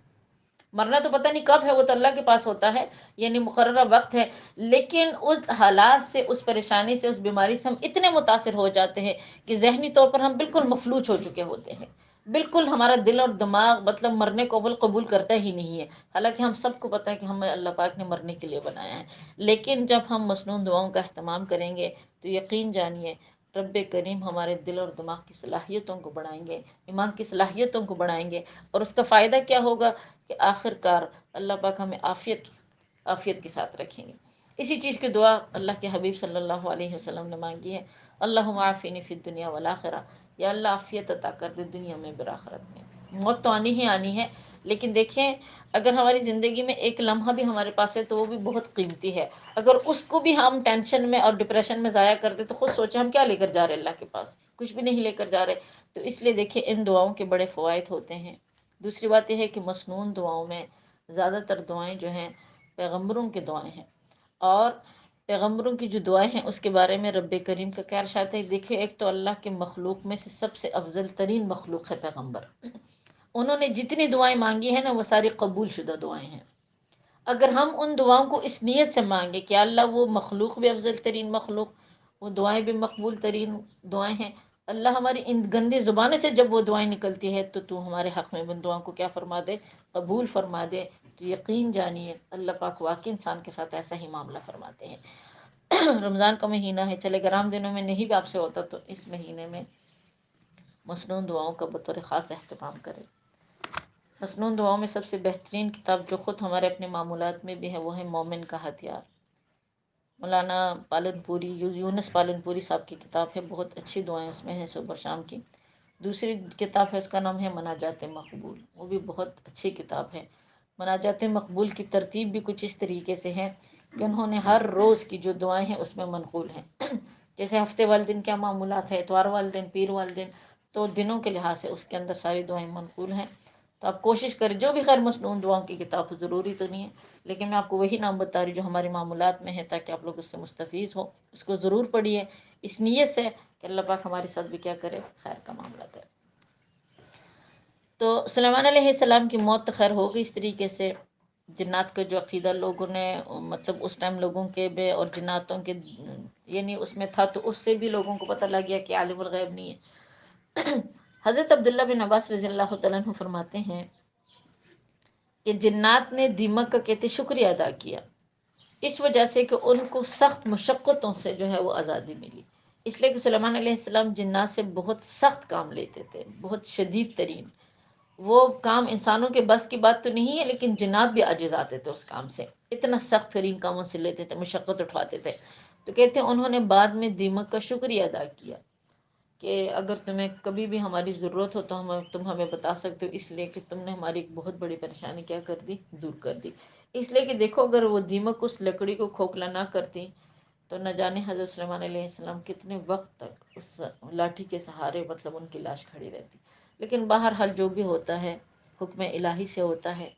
مرنا تو پتہ نہیں کب ہے، وہ تو اللہ کے پاس ہوتا ہے، یعنی مقررہ وقت ہے. لیکن اس حالات سے، اس پریشانی سے، اس بیماری سے ہم اتنے متاثر ہو جاتے ہیں کہ ذہنی طور پر ہم بالکل مفلوج ہو چکے ہوتے ہیں. بالکل ہمارا دل اور دماغ مطلب مرنے کو قبول کرتا ہی نہیں ہے. حالانکہ ہم سب کو پتہ ہے کہ ہمیں اللہ پاک نے مرنے کے لیے بنایا ہے. لیکن جب ہم مسنون دعاؤں کا اہتمام کریں گے تو یقین جانیے رب کریم ہمارے دل اور دماغ کی صلاحیتوں کو بڑھائیں گے، ایمان کی صلاحیتوں کو بڑھائیں گے. اور اس کا فائدہ کیا ہوگا کہ آخر کار اللہ پاک ہمیں عافیت کے ساتھ رکھیں گے. اسی چیز کی دعا اللہ کے حبیب صلی اللہ علیہ وسلم نے مانگی ہے، اللہم عافنی فی الدنیا والآخرہ. یا اللہ عافیت عطا کر دے دنیا میں بالآخرت میں. موت تو آنی ہی آنی ہے، لیکن دیکھیں اگر ہماری زندگی میں ایک لمحہ بھی ہمارے پاس ہے تو وہ بھی بہت قیمتی ہے. اگر اس کو بھی ہم ٹینشن میں اور ڈپریشن میں ضائع کر دیں تو خود سوچیں ہم کیا لے کر جا رہے ہیں اللہ کے پاس، کچھ بھی نہیں لے کر جا رہے. تو اس لیے دیکھیں ان دعاؤں کے بڑے فوائد ہوتے ہیں. دوسری بات یہ ہے کہ مسنون دعاؤں میں زیادہ تر دعائیں جو ہیں پیغمبروں کی دعائیں ہیں، اور پیغمبروں کی جو دعائیں ہیں اس کے بارے میں رب کریم کا کیا ارشاد ہے. دیکھیں ایک تو اللہ کے مخلوق میں سے سب سے افضل ترین مخلوق ہے پیغمبر. انہوں نے جتنی دعائیں مانگی ہیں نا وہ ساری قبول شدہ دعائیں ہیں. اگر ہم ان دعاؤں کو اس نیت سے مانگیں کہ اللہ وہ مخلوق بھی افضل ترین مخلوق، وہ دعائیں بھی مقبول ترین دعائیں ہیں، اللہ ہماری ان گندی زبانوں سے جب وہ دعائیں نکلتی ہے تو ہمارے حق میں ان دعاؤں کو کیا فرما دے، قبول فرما دے. تو یقین جانیے اللہ پاک واقعی انسان کے ساتھ ایسا ہی معاملہ فرماتے ہیں. رمضان کا مہینہ ہے، چلے گرام دنوں میں نہیں بھی آپ سے ہوتا تو اس مہینے میں مسنون دعاؤں کا بطور خاص اہتمام کریں. مسنون دعاؤں میں سب سے بہترین کتاب جو خود ہمارے اپنے معمولات میں بھی ہے وہ ہے مومن کا ہتھیار. مولانا پالن پوری، یونس پالن پوری صاحب کی کتاب ہے. بہت اچھی دعائیں اس میں ہیں صبح شام کی. دوسری کتاب ہے اس کا نام ہے مناجات مقبول، وہ بھی بہت اچھی کتاب ہے. مناجات مقبول کی ترتیب بھی کچھ اس طریقے سے ہے کہ انہوں نے ہر روز کی جو دعائیں ہیں اس میں منقول ہیں. جیسے ہفتے والے دن کیا معمولات ہے، اتوار والے دن، پیر والے دن، تو دنوں کے لحاظ سے اس کے اندر ساری دعائیں منقول ہیں. تو آپ کوشش کریں، جو بھی خیر مسنون دعاؤں کی کتاب ضروری تو نہیں ہے لیکن میں آپ کو وہی نام بتا رہی جو ہمارے معمولات میں ہے تاکہ آپ لوگ اس سے مستفیض ہو. اس کو ضرور پڑھیے اس نیت سے کہ اللہ پاک ہمارے ساتھ بھی کیا کرے، خیر کا معاملہ کرے. تو سلیمان علیہ السلام کی موت تو خیر ہو گئی اس طریقے سے. جنات کا جو عقیدہ لوگوں نے مطلب اس ٹائم لوگوں کے بے اور جناتوں کے یعنی اس میں تھا تو اس سے بھی لوگوں کو پتہ لگ گیا کہ عالم الغیب نہیں ہے. حضرت عبداللہ بن عباس رضی اللہ تعالیٰ عنہ فرماتے ہیں کہ جنات نے دیمک کا کہتے شکریہ ادا کیا اس وجہ سے کہ ان کو سخت مشقتوں سے جو ہے وہ آزادی ملی. اس لیے کہ سلیمان علیہ السلام جنات سے بہت سخت کام لیتے تھے، بہت شدید ترین. وہ کام انسانوں کے بس کی بات تو نہیں ہے لیکن جنات بھی عاجز آتے تھے اس کام سے. اتنا سخت ترین کام ان سے لیتے تھے، مشقت اٹھواتے تھے. تو کہتے ہیں انہوں نے بعد میں دیمک کا شکریہ ادا کیا کہ اگر تمہیں کبھی بھی ہماری ضرورت ہو تو تم ہمیں بتا سکتے ہو، اس لیے کہ تم نے ہماری ایک بہت بڑی پریشانی کیا کر دی، دور کر دی. اس لیے کہ دیکھو اگر وہ دیمک اس لکڑی کو کھوکھلا نہ کرتی تو نہ جانے حضرت سلیمان علیہ السلام کتنے وقت تک اس لاٹھی کے سہارے مطلب ان کی لاش کھڑی رہتی. لیکن بہرحال جو بھی ہوتا ہے حکم الہی سے ہوتا ہے.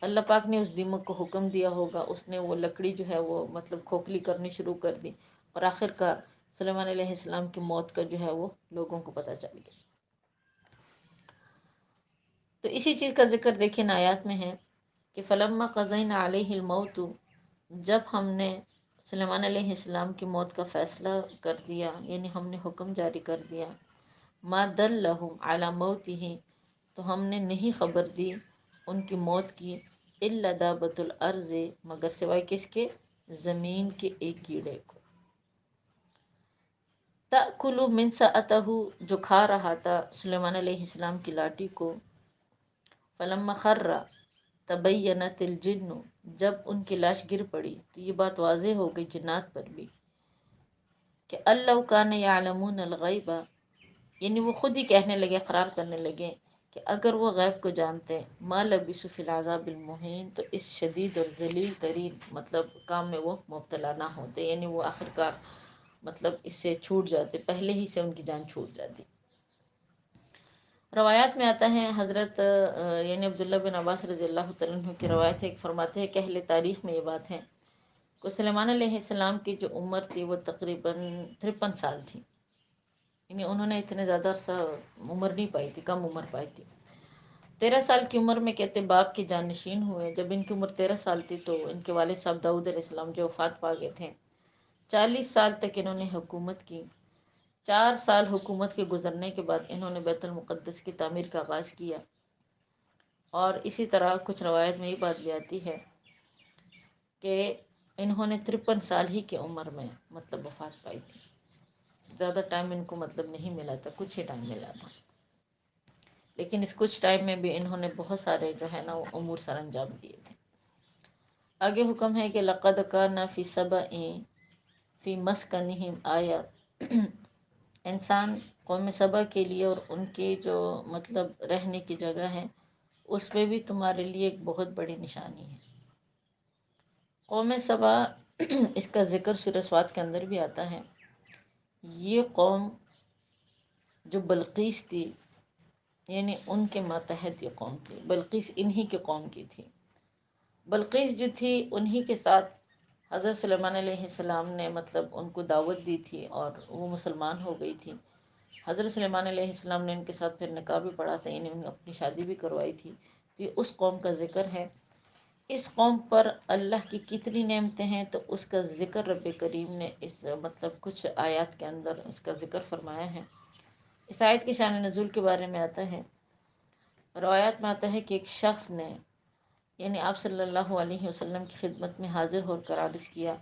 اللہ پاک نے اس دیمک کو حکم دیا ہوگا، اس نے وہ لکڑی جو ہے وہ مطلب کھوکھلی کرنی شروع کر دی اور آخر کار سلیمان علیہ السلام کی موت کا جو ہے وہ لوگوں کو پتہ چل گیا. تو اسی چیز کا ذکر دیکھیں آیات میں ہے کہ فلما قضینا علیہ الموت، جب ہم نے سلیمان علیہ السلام کی موت کا فیصلہ کر دیا، یعنی ہم نے حکم جاری کر دیا، ما دلہم علی موتہ، تو ہم نے نہیں خبر دی ان کی موت کی، الا دابۃ الارض، مگر سوائے کس کے، زمین کے ایک کیڑے کو، تأکل من سأتہ، جو کھا رہا تھا سلیمان علیہ السلام کی لاٹھی کو، فلما خر تبینت الجن، جب ان کی لاش گر پڑی تو یہ بات واضح ہو گئی جنات پر بھی کہ اللہ کان یعلمون الغیب، یعنی وہ خود ہی کہنے لگے، اقرار کرنے لگے کہ اگر وہ غیب کو جانتے، ما لبثوا فی العذاب المہین، تو اس شدید اور ذلیل ترین مطلب کام میں وہ مبتلا نہ ہوتے، یعنی وہ آخرکار مطلب اس سے چھوٹ جاتے، پہلے ہی سے ان کی جان چھوٹ جاتی۔ روایات میں آتا ہے، حضرت یعنی عبداللہ بن عباس رضی اللہ تعالیٰ عنہ کی روایت ہے کہ فرماتے ہیں کہ اہل تاریخ میں یہ بات ہے کہ سلیمان علیہ السلام کی جو عمر تھی وہ تقریباً 53 سال تھی، یعنی انہوں نے اتنے زیادہ عرصہ عمر نہیں پائی تھی، کم عمر پائی تھی۔ 13 سال کی عمر میں کہتے باپ کے جانشین ہوئے۔ جب ان کی عمر 13 سال تھی تو ان کے والد صاحب داؤد علیہ السلام جو وفات پا گئے تھے، 40 سال تک انہوں نے حکومت کی۔ 4 سال حکومت کے گزرنے کے بعد انہوں نے بیت المقدس کی تعمیر کا آغاز کیا، اور اسی طرح کچھ روایت میں یہ بات بھی آتی ہے کہ انہوں نے 53 سال ہی کی عمر میں مطلب وفات پائی تھی، زیادہ ٹائم ان کو مطلب نہیں ملا تھا، کچھ ہی ٹائم ملا تھا، لیکن اس کچھ ٹائم میں بھی انہوں نے بہت سارے جو ہے نا وہ امور سر انجام دیے تھے۔ آگے حکم ہے کہ لقد کان فی سبأ فی مسکنہم آیا، انسان قوم سبا کے لیے اور ان کے جو مطلب رہنے کی جگہ ہے اس پہ بھی تمہارے لیے ایک بہت بڑی نشانی ہے۔ قوم سبا اس کا ذکر سورہ سواد کے اندر بھی آتا ہے۔ یہ قوم جو بلقیس تھی، یعنی ان کے ماتحت یہ قوم تھی، بلقیس انہی کے قوم کی تھی۔ بلقیس جو تھی انہی کے ساتھ حضرت سلیمان علیہ السلام نے مطلب ان کو دعوت دی تھی اور وہ مسلمان ہو گئی تھی۔ حضرت سلیمان علیہ السلام نے ان کے ساتھ پھر نکاح بھی پڑھا تھا، یعنی انہیں اپنی شادی بھی کروائی تھی۔ تو یہ اس قوم کا ذکر ہے۔ اس قوم پر اللہ کی کتنی نعمتیں ہیں تو اس کا ذکر رب کریم نے اس مطلب کچھ آیات کے اندر اس کا ذکر فرمایا ہے۔ اس آیت کی شان نزول کے بارے میں آتا ہے، روایات میں آتا ہے کہ ایک شخص نے یعنی آپ صلی اللہ علیہ وسلم کی خدمت میں حاضر ہو کر عرض کیا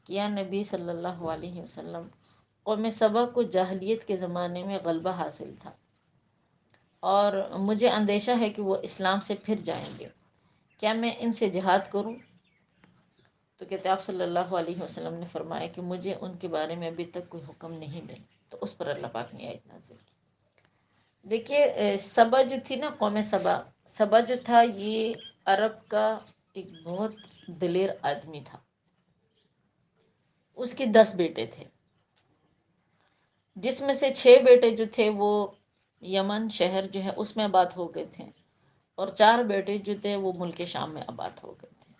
کہ یا نبی صلی اللہ علیہ وسلم، قوم سبا کو جاہلیت کے زمانے میں غلبہ حاصل تھا اور مجھے اندیشہ ہے کہ وہ اسلام سے پھر جائیں گے، کیا میں ان سے جہاد کروں؟ تو کہتے آپ صلی اللہ علیہ وسلم نے فرمایا کہ مجھے ان کے بارے میں ابھی تک کوئی حکم نہیں ملا، تو اس پر اللہ پاک نے آیت نازل کی۔ دیکھیے سبا جو تھی نا، قوم سبا، سبا جو تھا یہ عرب کا ایک بہت دلیر آدمی تھا۔ اس کے 10 بیٹے تھے، جس میں سے 6 بیٹے جو تھے وہ یمن شہر جو ہے اس میں آباد ہو گئے تھے، اور 4 بیٹے جو تھے وہ ملک شام میں آباد ہو گئے تھے۔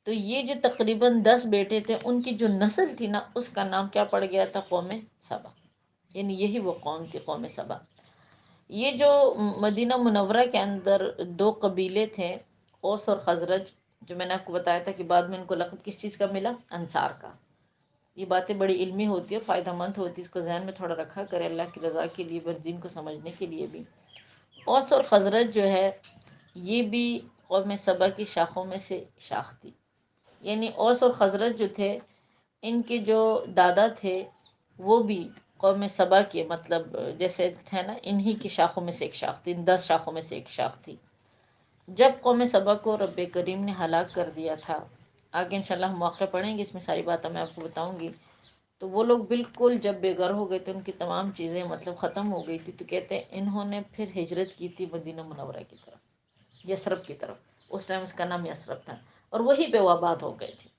تو یہ جو تقریباً 10 بیٹے تھے ان کی جو نسل تھی نا اس کا نام کیا پڑ گیا تھا؟ قوم سبا، یعنی یہی وہ قوم تھی، قوم سبا۔ یہ جو مدینہ منورہ کے اندر 2 قبیلے تھے، اوس اور خزرج، جو میں نے آپ کو بتایا تھا کہ بعد میں ان کو لقب کس چیز کا ملا؟ انصار کا۔ یہ باتیں بڑی علمی ہوتی ہے، فائدہ مند ہوتی ہے، اس کو ذہن میں تھوڑا رکھا کرے اللہ کی رضا کے لیے، بر دین کو سمجھنے کے لیے بھی۔ اوس اور خزرج جو ہے یہ بھی قوم سبا کی شاخوں میں سے شاخ تھی، یعنی اوس اور خزرج جو تھے ان کے جو دادا تھے وہ بھی قوم سبا کے مطلب جیسے تھے نا، انہی کی شاخوں میں سے ایک شاخ تھی، ان 10 شاخوں میں سے ایک شاخ تھی۔ جب قوم سبا کو رب کریم نے ہلاک کر دیا تھا، آگے انشاءاللہ ہم موقع پڑھیں گے، اس میں ساری باتیں میں آپ کو بتاؤں گی، تو وہ لوگ بالکل جب بے گھر ہو گئے تھے، ان کی تمام چیزیں مطلب ختم ہو گئی تھی، تو کہتے ہیں انہوں نے پھر ہجرت کی تھی مدینہ منورہ کی طرف، یثرب کی طرف۔ اس ٹائم اس کا نام یثرب تھا، اور وہیں پہ وہ آباد ہو گئے تھے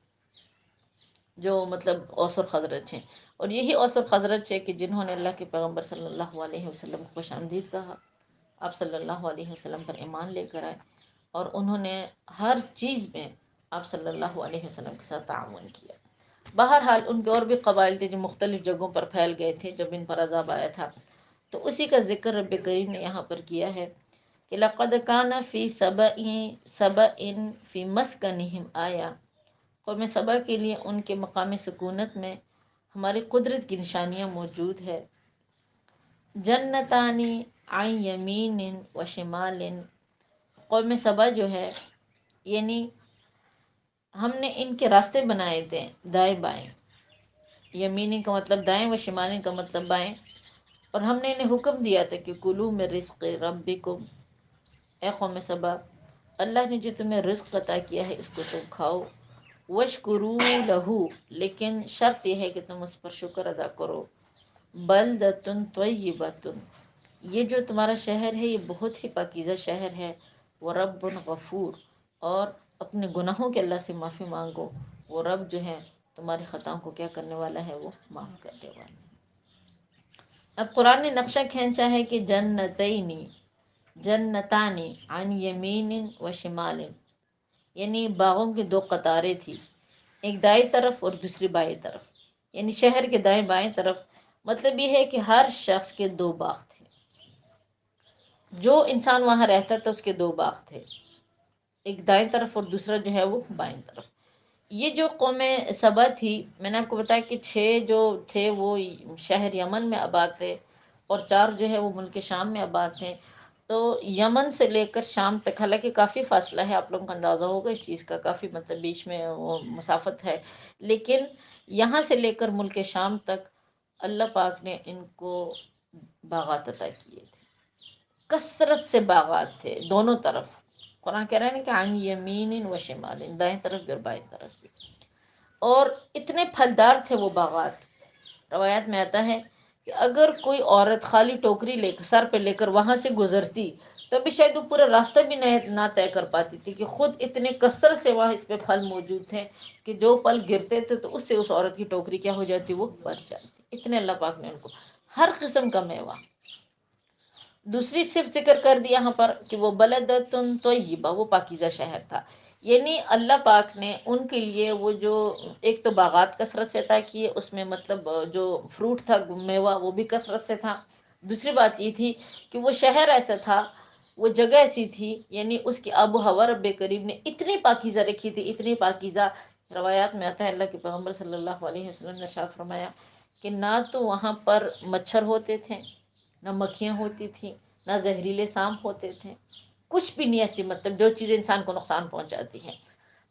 جو مطلب اوس اور خزرج ہیں۔ اور یہی اوس اور خزرج ہے کہ جنہوں نے اللہ کے پیغمبر صلی اللہ علیہ وسلم کو خوش آمدید کہا، آپ صلی اللہ علیہ وسلم پر ایمان لے کر آئے، اور انہوں نے ہر چیز میں آپ صلی اللہ علیہ وسلم کے ساتھ تعاون کیا۔ بہرحال ان کے اور بھی قبائل تھے جو مختلف جگہوں پر پھیل گئے تھے جب ان پر عذاب آیا تھا، تو اسی کا ذکر رب کریم نے یہاں پر کیا ہے کہ لقد کان فی سبأ فی مسکنہم آیا، قوم سبا کے لیے ان کے مقام سکونت میں ہماری قدرت کی نشانیاں موجود ہے۔ جنتانی عن یمین و شمال، قوم سبا جو ہے یعنی ہم نے ان کے راستے بنائے تھے دائیں بائیں، یمینی کا مطلب دائیں و شمالی کا مطلب بائیں، اور ہم نے انہیں حکم دیا تھا کہ کلوا من رزق ربکم، اے قوم سبا، اللہ نے جو تمہیں رزق عطا کیا ہے اس کو تم کھاؤ، وشکرو لہو، لیکن شرط یہ ہے کہ تم اس پر شکر ادا کرو. بلدتن طیبتن، یہ جو تمہارا شہر ہے یہ بہت ہی پاکیزہ شہر ہے. ورب غفور، اور اپنے گناہوں کے اللہ سے معافی مانگو. وہ رب جو ہے تمہاری خطاؤں کو کیا کرنے والا ہے، وہ معاف کرنے والا ہے. اب قرآن نے نقشہ کھینچا ہے کہ جنتینی، جنتانی عن یمین و شمال، یعنی باغوں کی دو قطاریں تھی، ایک دائیں طرف اور دوسری بائیں طرف. یعنی شہر کے دائیں بائیں طرف مطلب یہ ہے کہ ہر شخص کے دو باغ تھے. جو انسان وہاں رہتا تھا اس کے دو باغ تھے، ایک دائیں طرف اور دوسرا جو ہے وہ بائیں طرف. یہ جو قوم سبا تھی، میں نے آپ کو بتایا کہ 6 جو تھے وہ شہر یمن میں آباد تھے، اور 4 جو ہے وہ ملک شام میں آباد تھے. تو یمن سے لے کر شام تک حالانکہ کافی فاصلہ ہے، آپ لوگوں کو اندازہ ہوگا اس چیز کا، کافی مطلب بیچ میں وہ مسافت ہے. لیکن یہاں سے لے کر ملک شام تک اللہ پاک نے ان کو باغات عطا کیے تھے. کثرت سے باغات تھے دونوں طرف. قرآن کہہ رہے ہیں کہ عن یمین و شمال، دائیں طرف بھی اور بائیں طرف بھی. اور اتنے پھلدار تھے وہ باغات. روایات میں آتا ہے کہ اگر کوئی عورت خالی ٹوکری لے کر سر پہ لے کر وہاں سے گزرتی تو بھی شاید وہ پورا راستہ بھی نہ طے کر پاتی تھی، کہ خود اتنے کثرت سے وہاں اس پہ پھل موجود تھے کہ جو پھل گرتے تھے تو اس سے اس عورت کی ٹوکری کیا ہو جاتی، وہ بھر جاتی. اتنے اللہ پاک نے ان کو ہر قسم کا میوہ. دوسری صرف ذکر کر دیا یہاں پر کہ وہ بلدتن طیبہ، وہ پاکیزہ شہر تھا. یعنی اللہ پاک نے ان کے لیے وہ جو ایک تو باغات کثرت سے عطا کیے، اس میں مطلب جو فروٹ تھا میوہ وہ بھی کثرت سے تھا. دوسری بات یہ تھی کہ وہ شہر ایسا تھا، وہ جگہ ایسی تھی، یعنی اس کی آب و ہوا رب کریم نے اتنی پاکیزہ رکھی تھی، اتنی پاکیزہ. روایات میں آتا ہے اللہ کے پیغمبر صلی اللہ علیہ وسلم نے ارشاد فرمایا کہ نہ تو وہاں پر مچھر ہوتے تھے، نہ مکھیاں ہوتی تھیں، نہ زہریلے سانپ ہوتے تھے، کچھ بھی نہیں ایسی مطلب جو چیزیں انسان کو نقصان پہنچاتی ہیں.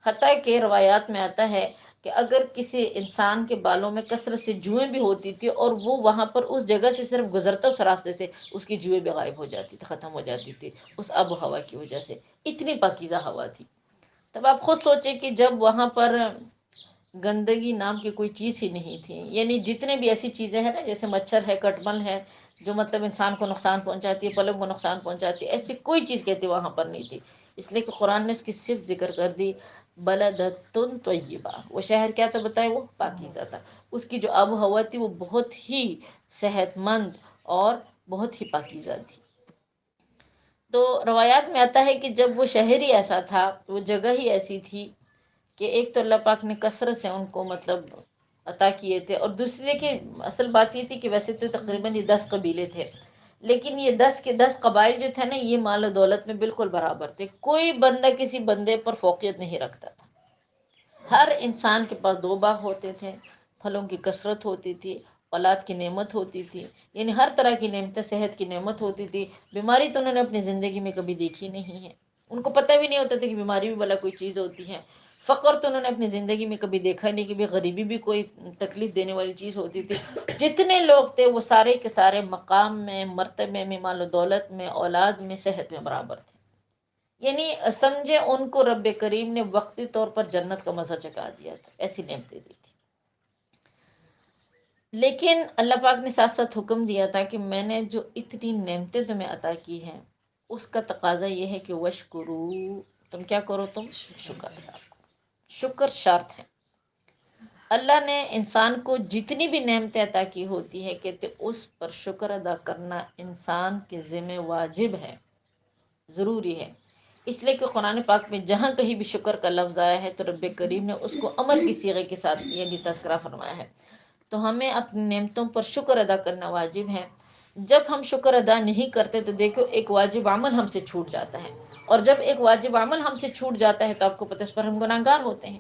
حتیٰ کہ روایات میں آتا ہے کہ اگر کسی انسان کے بالوں میں کثرت سے جوئیں بھی ہوتی تھی اور وہ وہاں پر اس جگہ سے صرف گزرتا اس راستے سے، اس کی جوئیں بھی غائب ہو جاتی تھی، ختم ہو جاتی تھی اس آب و ہوا کی وجہ سے. اتنی پاکیزہ ہوا تھی. تب آپ خود سوچیں کہ جب وہاں پر گندگی نام کی کوئی چیز ہی نہیں تھی، یعنی جتنے بھی ایسی چیزیں ہیں نا جیسے مچھر ہے، کٹمل ہے، جو مطلب انسان کو نقصان پہنچاتی ہے، پلوں کو نقصان پہنچاتی ہے، ایسی کوئی چیز کہتے وہاں پر نہیں تھی. اس لیے کہ قرآن نے اس کی صرف ذکر کر دی بلدتن طیبہ. وہ شہر کیا تھا بتائے، وہ پاکیزہ تھا. اس کی جو آب و ہوا تھی وہ بہت ہی صحت مند اور بہت ہی پاکیزہ تھی. تو روایات میں آتا ہے کہ جب وہ شہر ہی ایسا تھا، وہ جگہ ہی ایسی تھی کہ ایک تو اللہ پاک نے کثرت سے ان کو مطلب عطا کیے تھے، اور دوسری دیکھیں اصل بات یہ تھی کہ ویسے تو تقریباً یہ 10 قبیلے تھے، لیکن یہ 10 کے 10 قبائل جو تھے نا یہ مال و دولت میں بالکل برابر تھے. کوئی بندہ کسی بندے پر فوقیت نہیں رکھتا تھا. ہر انسان کے پاس 2 باغ ہوتے تھے، پھلوں کی کثرت ہوتی تھی، اولاد کی نعمت ہوتی تھی، یعنی ہر طرح کی نعمتیں، صحت کی نعمت ہوتی تھی. بیماری تو انہوں نے اپنی زندگی میں کبھی دیکھی نہیں ہے، ان کو پتہ بھی نہیں ہوتا تھا کہ بیماری بھی بلا کوئی چیز ہوتی ہے. فقر تو انہوں نے اپنی زندگی میں کبھی دیکھا نہیں کہ بھی غریبی بھی کوئی تکلیف دینے والی چیز ہوتی تھی. جتنے لوگ تھے وہ سارے کے سارے مقام میں، مرتبے میں، مال و دولت میں، اولاد میں، صحت میں برابر تھے. یعنی سمجھے ان کو رب کریم نے وقتی طور پر جنت کا مزہ چکھا دیا تھا، ایسی نعمتیں دی تھی. لیکن اللہ پاک نے ساتھ ساتھ حکم دیا تھا کہ میں نے جو اتنی نعمتیں تمہیں عطا کی ہیں اس کا تقاضا یہ ہے کہ وشکرو، تم کیا کرو، تم شکر ادا کرو. شکر شرط ہے. اللہ نے انسان کو جتنی بھی نعمتیں عطا کی ہوتی ہے کہتے اس پر شکر ادا کرنا انسان کے ذمہ واجب ہے، ضروری ہے. اس لیے کہ قرآن پاک میں جہاں کہیں بھی شکر کا لفظ آیا ہے تو رب کریم نے اس کو امر کی صیغے کے ساتھ یعنی تذکرہ فرمایا ہے. تو ہمیں اپنی نعمتوں پر شکر ادا کرنا واجب ہے. جب ہم شکر ادا نہیں کرتے تو دیکھو ایک واجب عمل ہم سے چھوٹ جاتا ہے، اور جب ایک واجب عمل ہم سے چھوٹ جاتا ہے تو آپ کو پتہ اس پر ہم گناہگار ہوتے ہیں.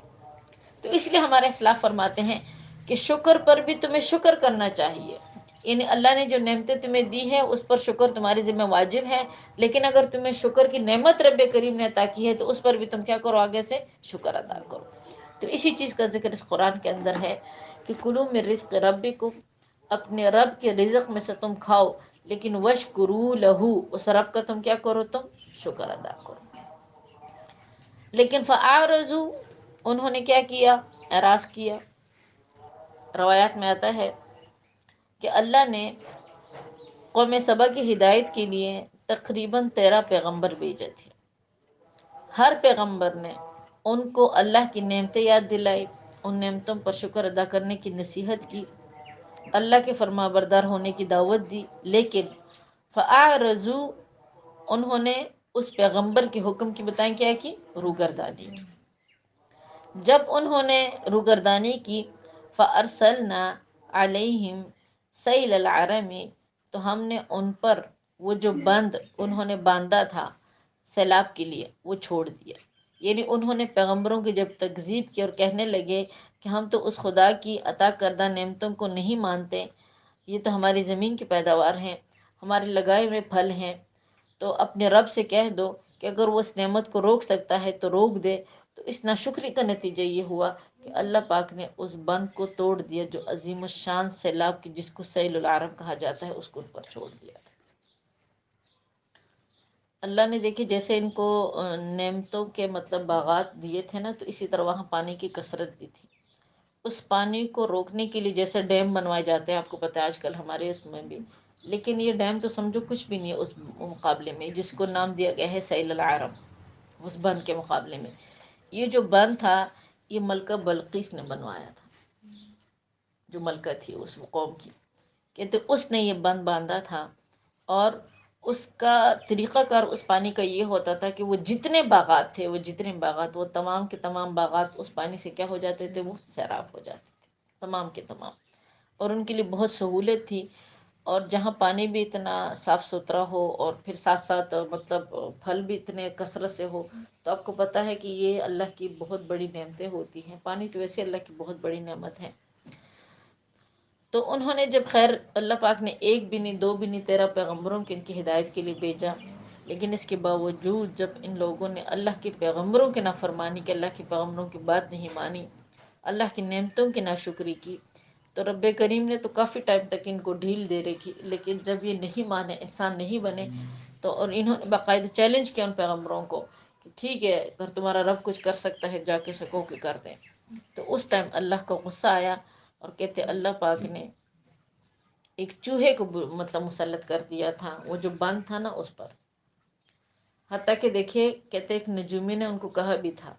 تو اس لیے ہمارے اسلاف فرماتے ہیں کہ شکر پر بھی تمہیں شکر کرنا چاہیے. یعنی اللہ نے جو نعمتیں تمہیں دی ہے اس پر شکر تمہاری ذمہ واجب ہے، لیکن اگر تمہیں شکر کی نعمت رب کریم نے عطا کی ہے تو اس پر بھی تم کیا کرو، آگے سے شکر ادا کرو. تو اسی چیز کا ذکر اس قرآن کے اندر ہے کہ کلوا من رزق ربکم، اپنے رب کے رزق میں سے تم کھاؤ، لیکن وشکروا لہ، اس رب کا تم کیا کرو، تم شکر ادا کرو. لیکن فاعرضوا، انہوں نے کیا کیا؟ اعراض کیا۔ روایات میں آتا ہے کہ اللہ نے قوم سبا کی ہدایت کے لیے تقریباً 13 پیغمبر بھیجے تھے۔ ہر پیغمبر نے ان کو اللہ کی نعمتیں یاد دلائی، ان نعمتوں پر شکر ادا کرنے کی نصیحت کی، اللہ کے فرما بردار ہونے کی دعوت دی، لیکن فَأَعْرَضُوا، انہوں نے اس پیغمبر کے حکم کی بتائیں کیا کی؟ روگردانی کی۔ جب انہوں نے روگردانی کی فَأَرْسَلْنَا عَلَيْهِمْ سَيْلَ الْعَرَمِ، تو ہم نے ان پر وہ جو بند انہوں نے باندھا تھا سیلاب کے لیے وہ چھوڑ دیا۔ یعنی انہوں نے پیغمبروں کی جب تکذیب کی اور کہنے لگے کہ ہم تو اس خدا کی عطا کردہ نعمتوں کو نہیں مانتے، یہ تو ہماری زمین کی پیداوار ہیں، ہمارے لگائے ہوئے پھل ہیں، تو اپنے رب سے کہہ دو کہ اگر وہ اس نعمت کو روک سکتا ہے تو روک دے۔ تو اس ناشکری کا نتیجہ یہ ہوا کہ اللہ پاک نے اس بند کو توڑ دیا جو عظیم الشان سیلاب کی، جس کو سیل العرم کہا جاتا ہے، اس کو ان پر چھوڑ دیا تھا۔ اللہ نے دیکھے جیسے ان کو نعمتوں کے مطلب باغات دیے تھے نا، تو اسی طرح وہاں پانی کی کثرت بھی تھی۔ اس پانی کو روکنے کے لیے جیسے ڈیم بنوائے جاتے ہیں، آپ کو پتہ ہے آج کل ہمارے اس میں بھی، لیکن یہ ڈیم تو سمجھو کچھ بھی نہیں ہے اس مقابلے میں، جس کو نام دیا گیا ہے سیل العرم، اس بند کے مقابلے میں۔ یہ جو بند تھا یہ ملکہ بلقیس نے بنوایا تھا، جو ملکہ تھی اس قوم کی، کہتے اس نے یہ بند باندھا تھا، اور اس کا طریقہ کار اس پانی کا یہ ہوتا تھا کہ وہ جتنے باغات تھے، وہ تمام کے تمام باغات اس پانی سے کیا ہو جاتے تھے؟ وہ سیراب ہو جاتے تھے، تمام کے تمام۔ اور ان کے لیے بہت سہولت تھی، اور جہاں پانی بھی اتنا صاف ستھرا ہو اور پھر ساتھ ساتھ مطلب پھل بھی اتنے کثرت سے ہو، تو آپ کو پتہ ہے کہ یہ اللہ کی بہت بڑی نعمتیں ہوتی ہیں۔ پانی تو ویسے اللہ کی بہت بڑی نعمت ہے۔ تو انہوں نے جب خیر اللہ پاک نے ایک بھی نہیں، دو بھی نہیں، 13 پیغمبروں کی ان کی ہدایت کے لیے بھیجا، لیکن اس کے باوجود جب ان لوگوں نے اللہ کے پیغمبروں کی نافرمانی کی، اللہ کے پیغمبروں کی بات نہیں مانی، اللہ کی نعمتوں کی ناشکری کی، تو رب کریم نے تو کافی ٹائم تک ان کو ڈھیل دے رکھی، لیکن جب یہ نہیں مانے، انسان نہیں بنے، تو اور انہوں نے باقاعدہ چیلنج کیا ان پیغمبروں کو کہ ٹھیک ہے اگر تمہارا رب کچھ کر سکتا ہے جا کے سکو کہ کر دیں۔ تو اس ٹائم اللہ کا غصہ آیا، اور کہتے اللہ پاک نے ایک چوہے کو مطلب مسلط کر دیا تھا، وہ جو بند تھا نا اس پر، حتیٰ کہ دیکھیے کہتے ایک نجومی نے ان کو کہا بھی تھا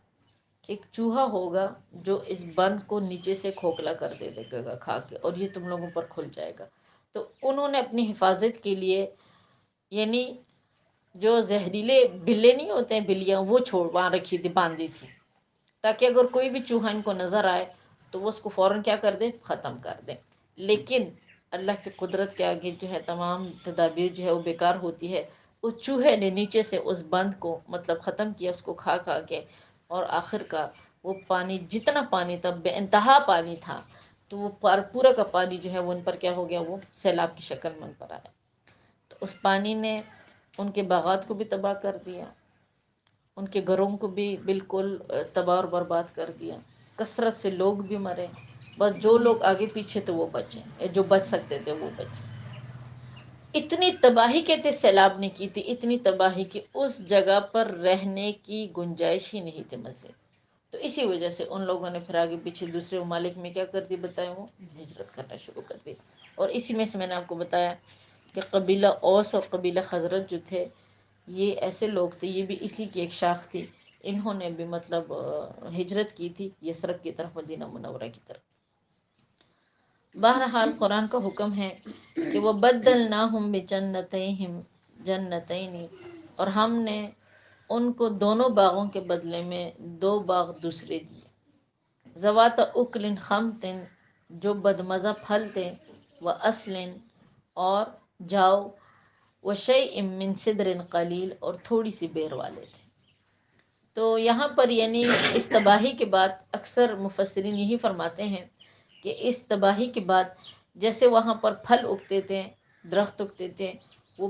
کہ ایک چوہا ہوگا جو اس بند کو نیچے سے کھوکھلا کر دے گا کھا کے، اور یہ تم لوگوں پر کھل جائے گا۔ تو انہوں نے اپنی حفاظت کے لیے، یعنی جو زہریلے بلے نہیں ہوتے ہیں، بلیاں، وہ وہاں رکھی تھی، باندھی تھی، تاکہ اگر کوئی بھی چوہا ان کو نظر آئے تو وہ اس کو فوراً کیا کر دیں؟ ختم کر دیں۔ لیکن اللہ کی قدرت کے آگے جو ہے تمام تدابیر جو ہے وہ بیکار ہوتی ہے۔ اس چوہے نے نیچے سے اس بند کو مطلب ختم کیا، اس کو کھا کھا کے، اور آخر کا وہ پانی، جتنا پانی تھا، بے انتہا پانی تھا، تو وہ پورا کا پانی جو ہے وہ ان پر کیا ہو گیا؟ وہ سیلاب کی شکل میں ان پر آیا۔ تو اس پانی نے ان کے باغات کو بھی تباہ کر دیا، ان کے گھروں کو بھی بالکل تباہ اور برباد کر دیا، کثرت سے لوگ بھی مرے، بس جو لوگ آگے پیچھے تھے وہ بچے، جو بچ سکتے تھے وہ بچے۔ اتنی تباہی کہتے سیلاب نے کی تھی، اتنی تباہی کہ اس جگہ پر رہنے کی گنجائش ہی نہیں تھی مزید۔ تو اسی وجہ سے ان لوگوں نے پھر آگے پیچھے دوسرے ممالک میں کیا کر دی بتائیں؟ وہ ہجرت کرنا شروع کر دی۔ اور اسی میں سے میں نے آپ کو بتایا کہ قبیلہ اوس اور قبیلہ خزرج جو تھے، یہ ایسے لوگ تھے، یہ بھی اسی کی ایک شاخ تھی، انہوں نے بھی مطلب ہجرت کی تھی یثرب کی طرف، مدینہ منورہ کی طرف۔ بہرحال قرآن کا حکم ہے کہ وَبَدَّلْنَاهُمْ بِجَنَّتَيْهِمْ جَنَّتَيْنِ، اور ہم نے ان کو دونوں باغوں کے بدلے میں 2 باغ دوسرے دیے، ذوات اکل خمط، جو بدمزہ پھل تھے، وَأَصْلٍ، اور جاؤ، وَشَيْءٍ مِّن سِدْرٍ قلیل، اور تھوڑی سی بیر والے تھے۔ تو یہاں پر یعنی اس تباہی کے بعد اکثر مفسرین یہی فرماتے ہیں کہ اس تباہی کے بعد جیسے وہاں پر پھل اگتے تھے، درخت اگتے تھے، وہ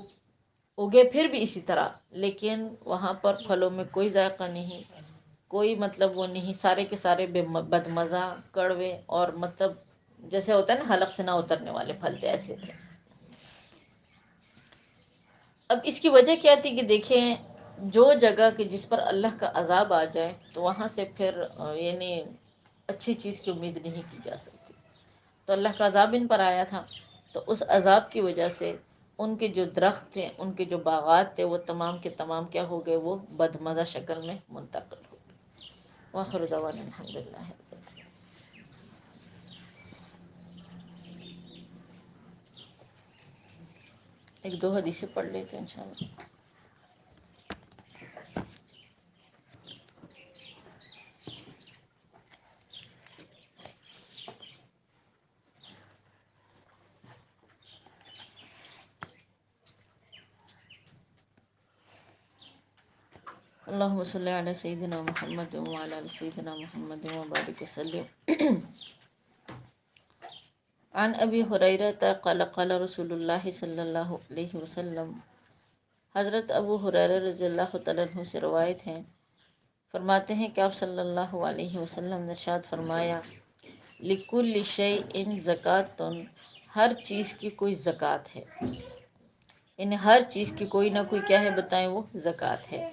اگے پھر بھی اسی طرح، لیکن وہاں پر پھلوں میں کوئی ذائقہ نہیں، کوئی مطلب وہ نہیں، سارے کے سارے بدمزہ، کڑوے، اور مطلب جیسے ہوتا ہے نا حلق سے نہ اترنے والے پھل تھے، ایسے تھے۔ اب اس کی وجہ کیا تھی کہ دیکھیں جو جگہ کہ جس پر اللہ کا عذاب آ جائے تو وہاں سے پھر یعنی اچھی چیز کی امید نہیں کی جا سکتی. تو اللہ کا عذاب ان پر آیا تھا، تو اس عذاب کی وجہ سے ان کے جو درخت تھے، ان کے جو باغات تھے، وہ تمام کے تمام کیا ہو گئے، وہ بدمزہ شکل میں منتقل ہو گئے. وآخر دعوانا الحمدللہ. ایک دو حدیثیں پڑھ لیتے ہیں انشاءاللہ. اللہم صلی علی سیدنا محمد وعلی آل سیدنا محمد وبارک وسلم. عن ابی ہریرہ قال قال رسول اللہ صلی اللہ علیہ وسلم. حضرت ابو ہریرہ رضی اللہ تعالیٰ عنہ سے روایت ہے، فرماتے ہیں کہ آپ صلی اللہ علیہ وسلم نے ارشاد فرمایا، لِكُلِّ شَيْءٍ زَكَاةٌ، ہر چیز کی کوئی زکوٰۃ ہے. یعنی ہر چیز کی کوئی نہ کوئی کیا ہے، بتائیں، وہ زکوٰۃ ہے.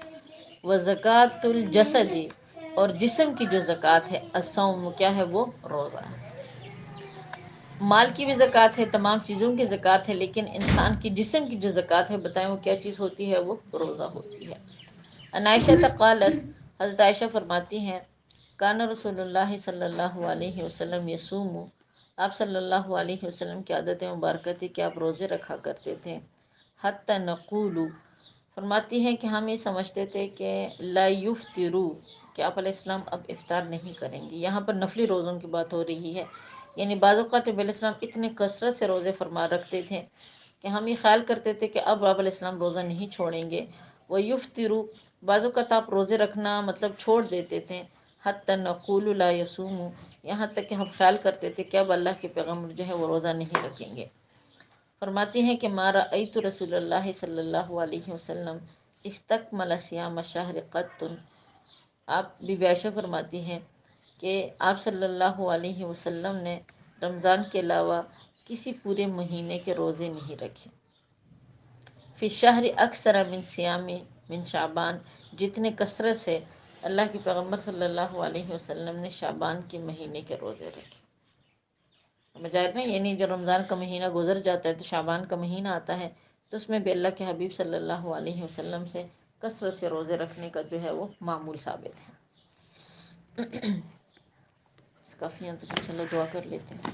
وَزَكَاةُ الْجَسَدِ، اور جسم کی جو زکوٰۃ ہے، الصوم، کیا ہے، وہ روزہ ہے. مال کی بھی زکوٰۃ ہے، تمام چیزوں کی زکوٰۃ ہے، لیکن انسان کی جسم کی جو زکوٰۃ ہے، بتائیں وہ کیا چیز ہوتی ہے، وہ روزہ ہوتی ہے. عن عائشہ قالت، حضرت عائشہ فرماتی ہیں، کان رسول اللہ صلی اللہ علیہ وسلم یصوم، آپ صلی اللہ علیہ وسلم کی عادت مبارکہ تھی کہ آپ روزے رکھا کرتے تھے. حتی نقول، فرماتی ہیں کہ ہم یہ سمجھتے تھے کہ لا یفطروا، کہ آپ علیہ السلام اب افطار نہیں کریں گے. یہاں پر نفلی روزوں کی بات ہو رہی ہے. یعنی بعض اوقات نبی علیہ السلام اتنے کثرت سے روزے فرما رکھتے تھے کہ ہم یہ خیال کرتے تھے کہ اب آپ علیہ السلام روزہ نہیں چھوڑیں گے. وَيُفْطِرُ، بعض اوقات آپ روزے رکھنا مطلب چھوڑ دیتے تھے. حتی نقول لا یصوم، یہاں تک کہ ہم خیال کرتے تھے کہ اب اللہ کے پیغمبر جو ہے وہ روزہ نہیں رکھیں گے. فرماتی ہیں کہ ما رأیت رسول اللہ صلی اللہ علیہ وسلم استکمل صیام الشہر قط، آپ بی بی عائشہ فرماتی ہیں کہ آپ صلی اللہ علیہ وسلم نے رمضان کے علاوہ کسی پورے مہینے کے روزے نہیں رکھے. فی الشہر اکثر من صیام من شعبان، جتنے کثرت سے اللہ کے پیغمبر صلی اللہ علیہ وسلم نے شعبان کے مہینے کے روزے رکھے. سمجھ آئے نا؟ یعنی جب رمضان کا مہینہ گزر جاتا ہے تو شعبان کا مہینہ آتا ہے، تو اس میں بھی اللہ کے حبیب صلی اللہ علیہ وسلم سے کثرت سے روزے رکھنے کا جو ہے وہ معمول ثابت ہے. اس کافی ہیں تو انشاءاللہ دعا کر لیتے ہیں.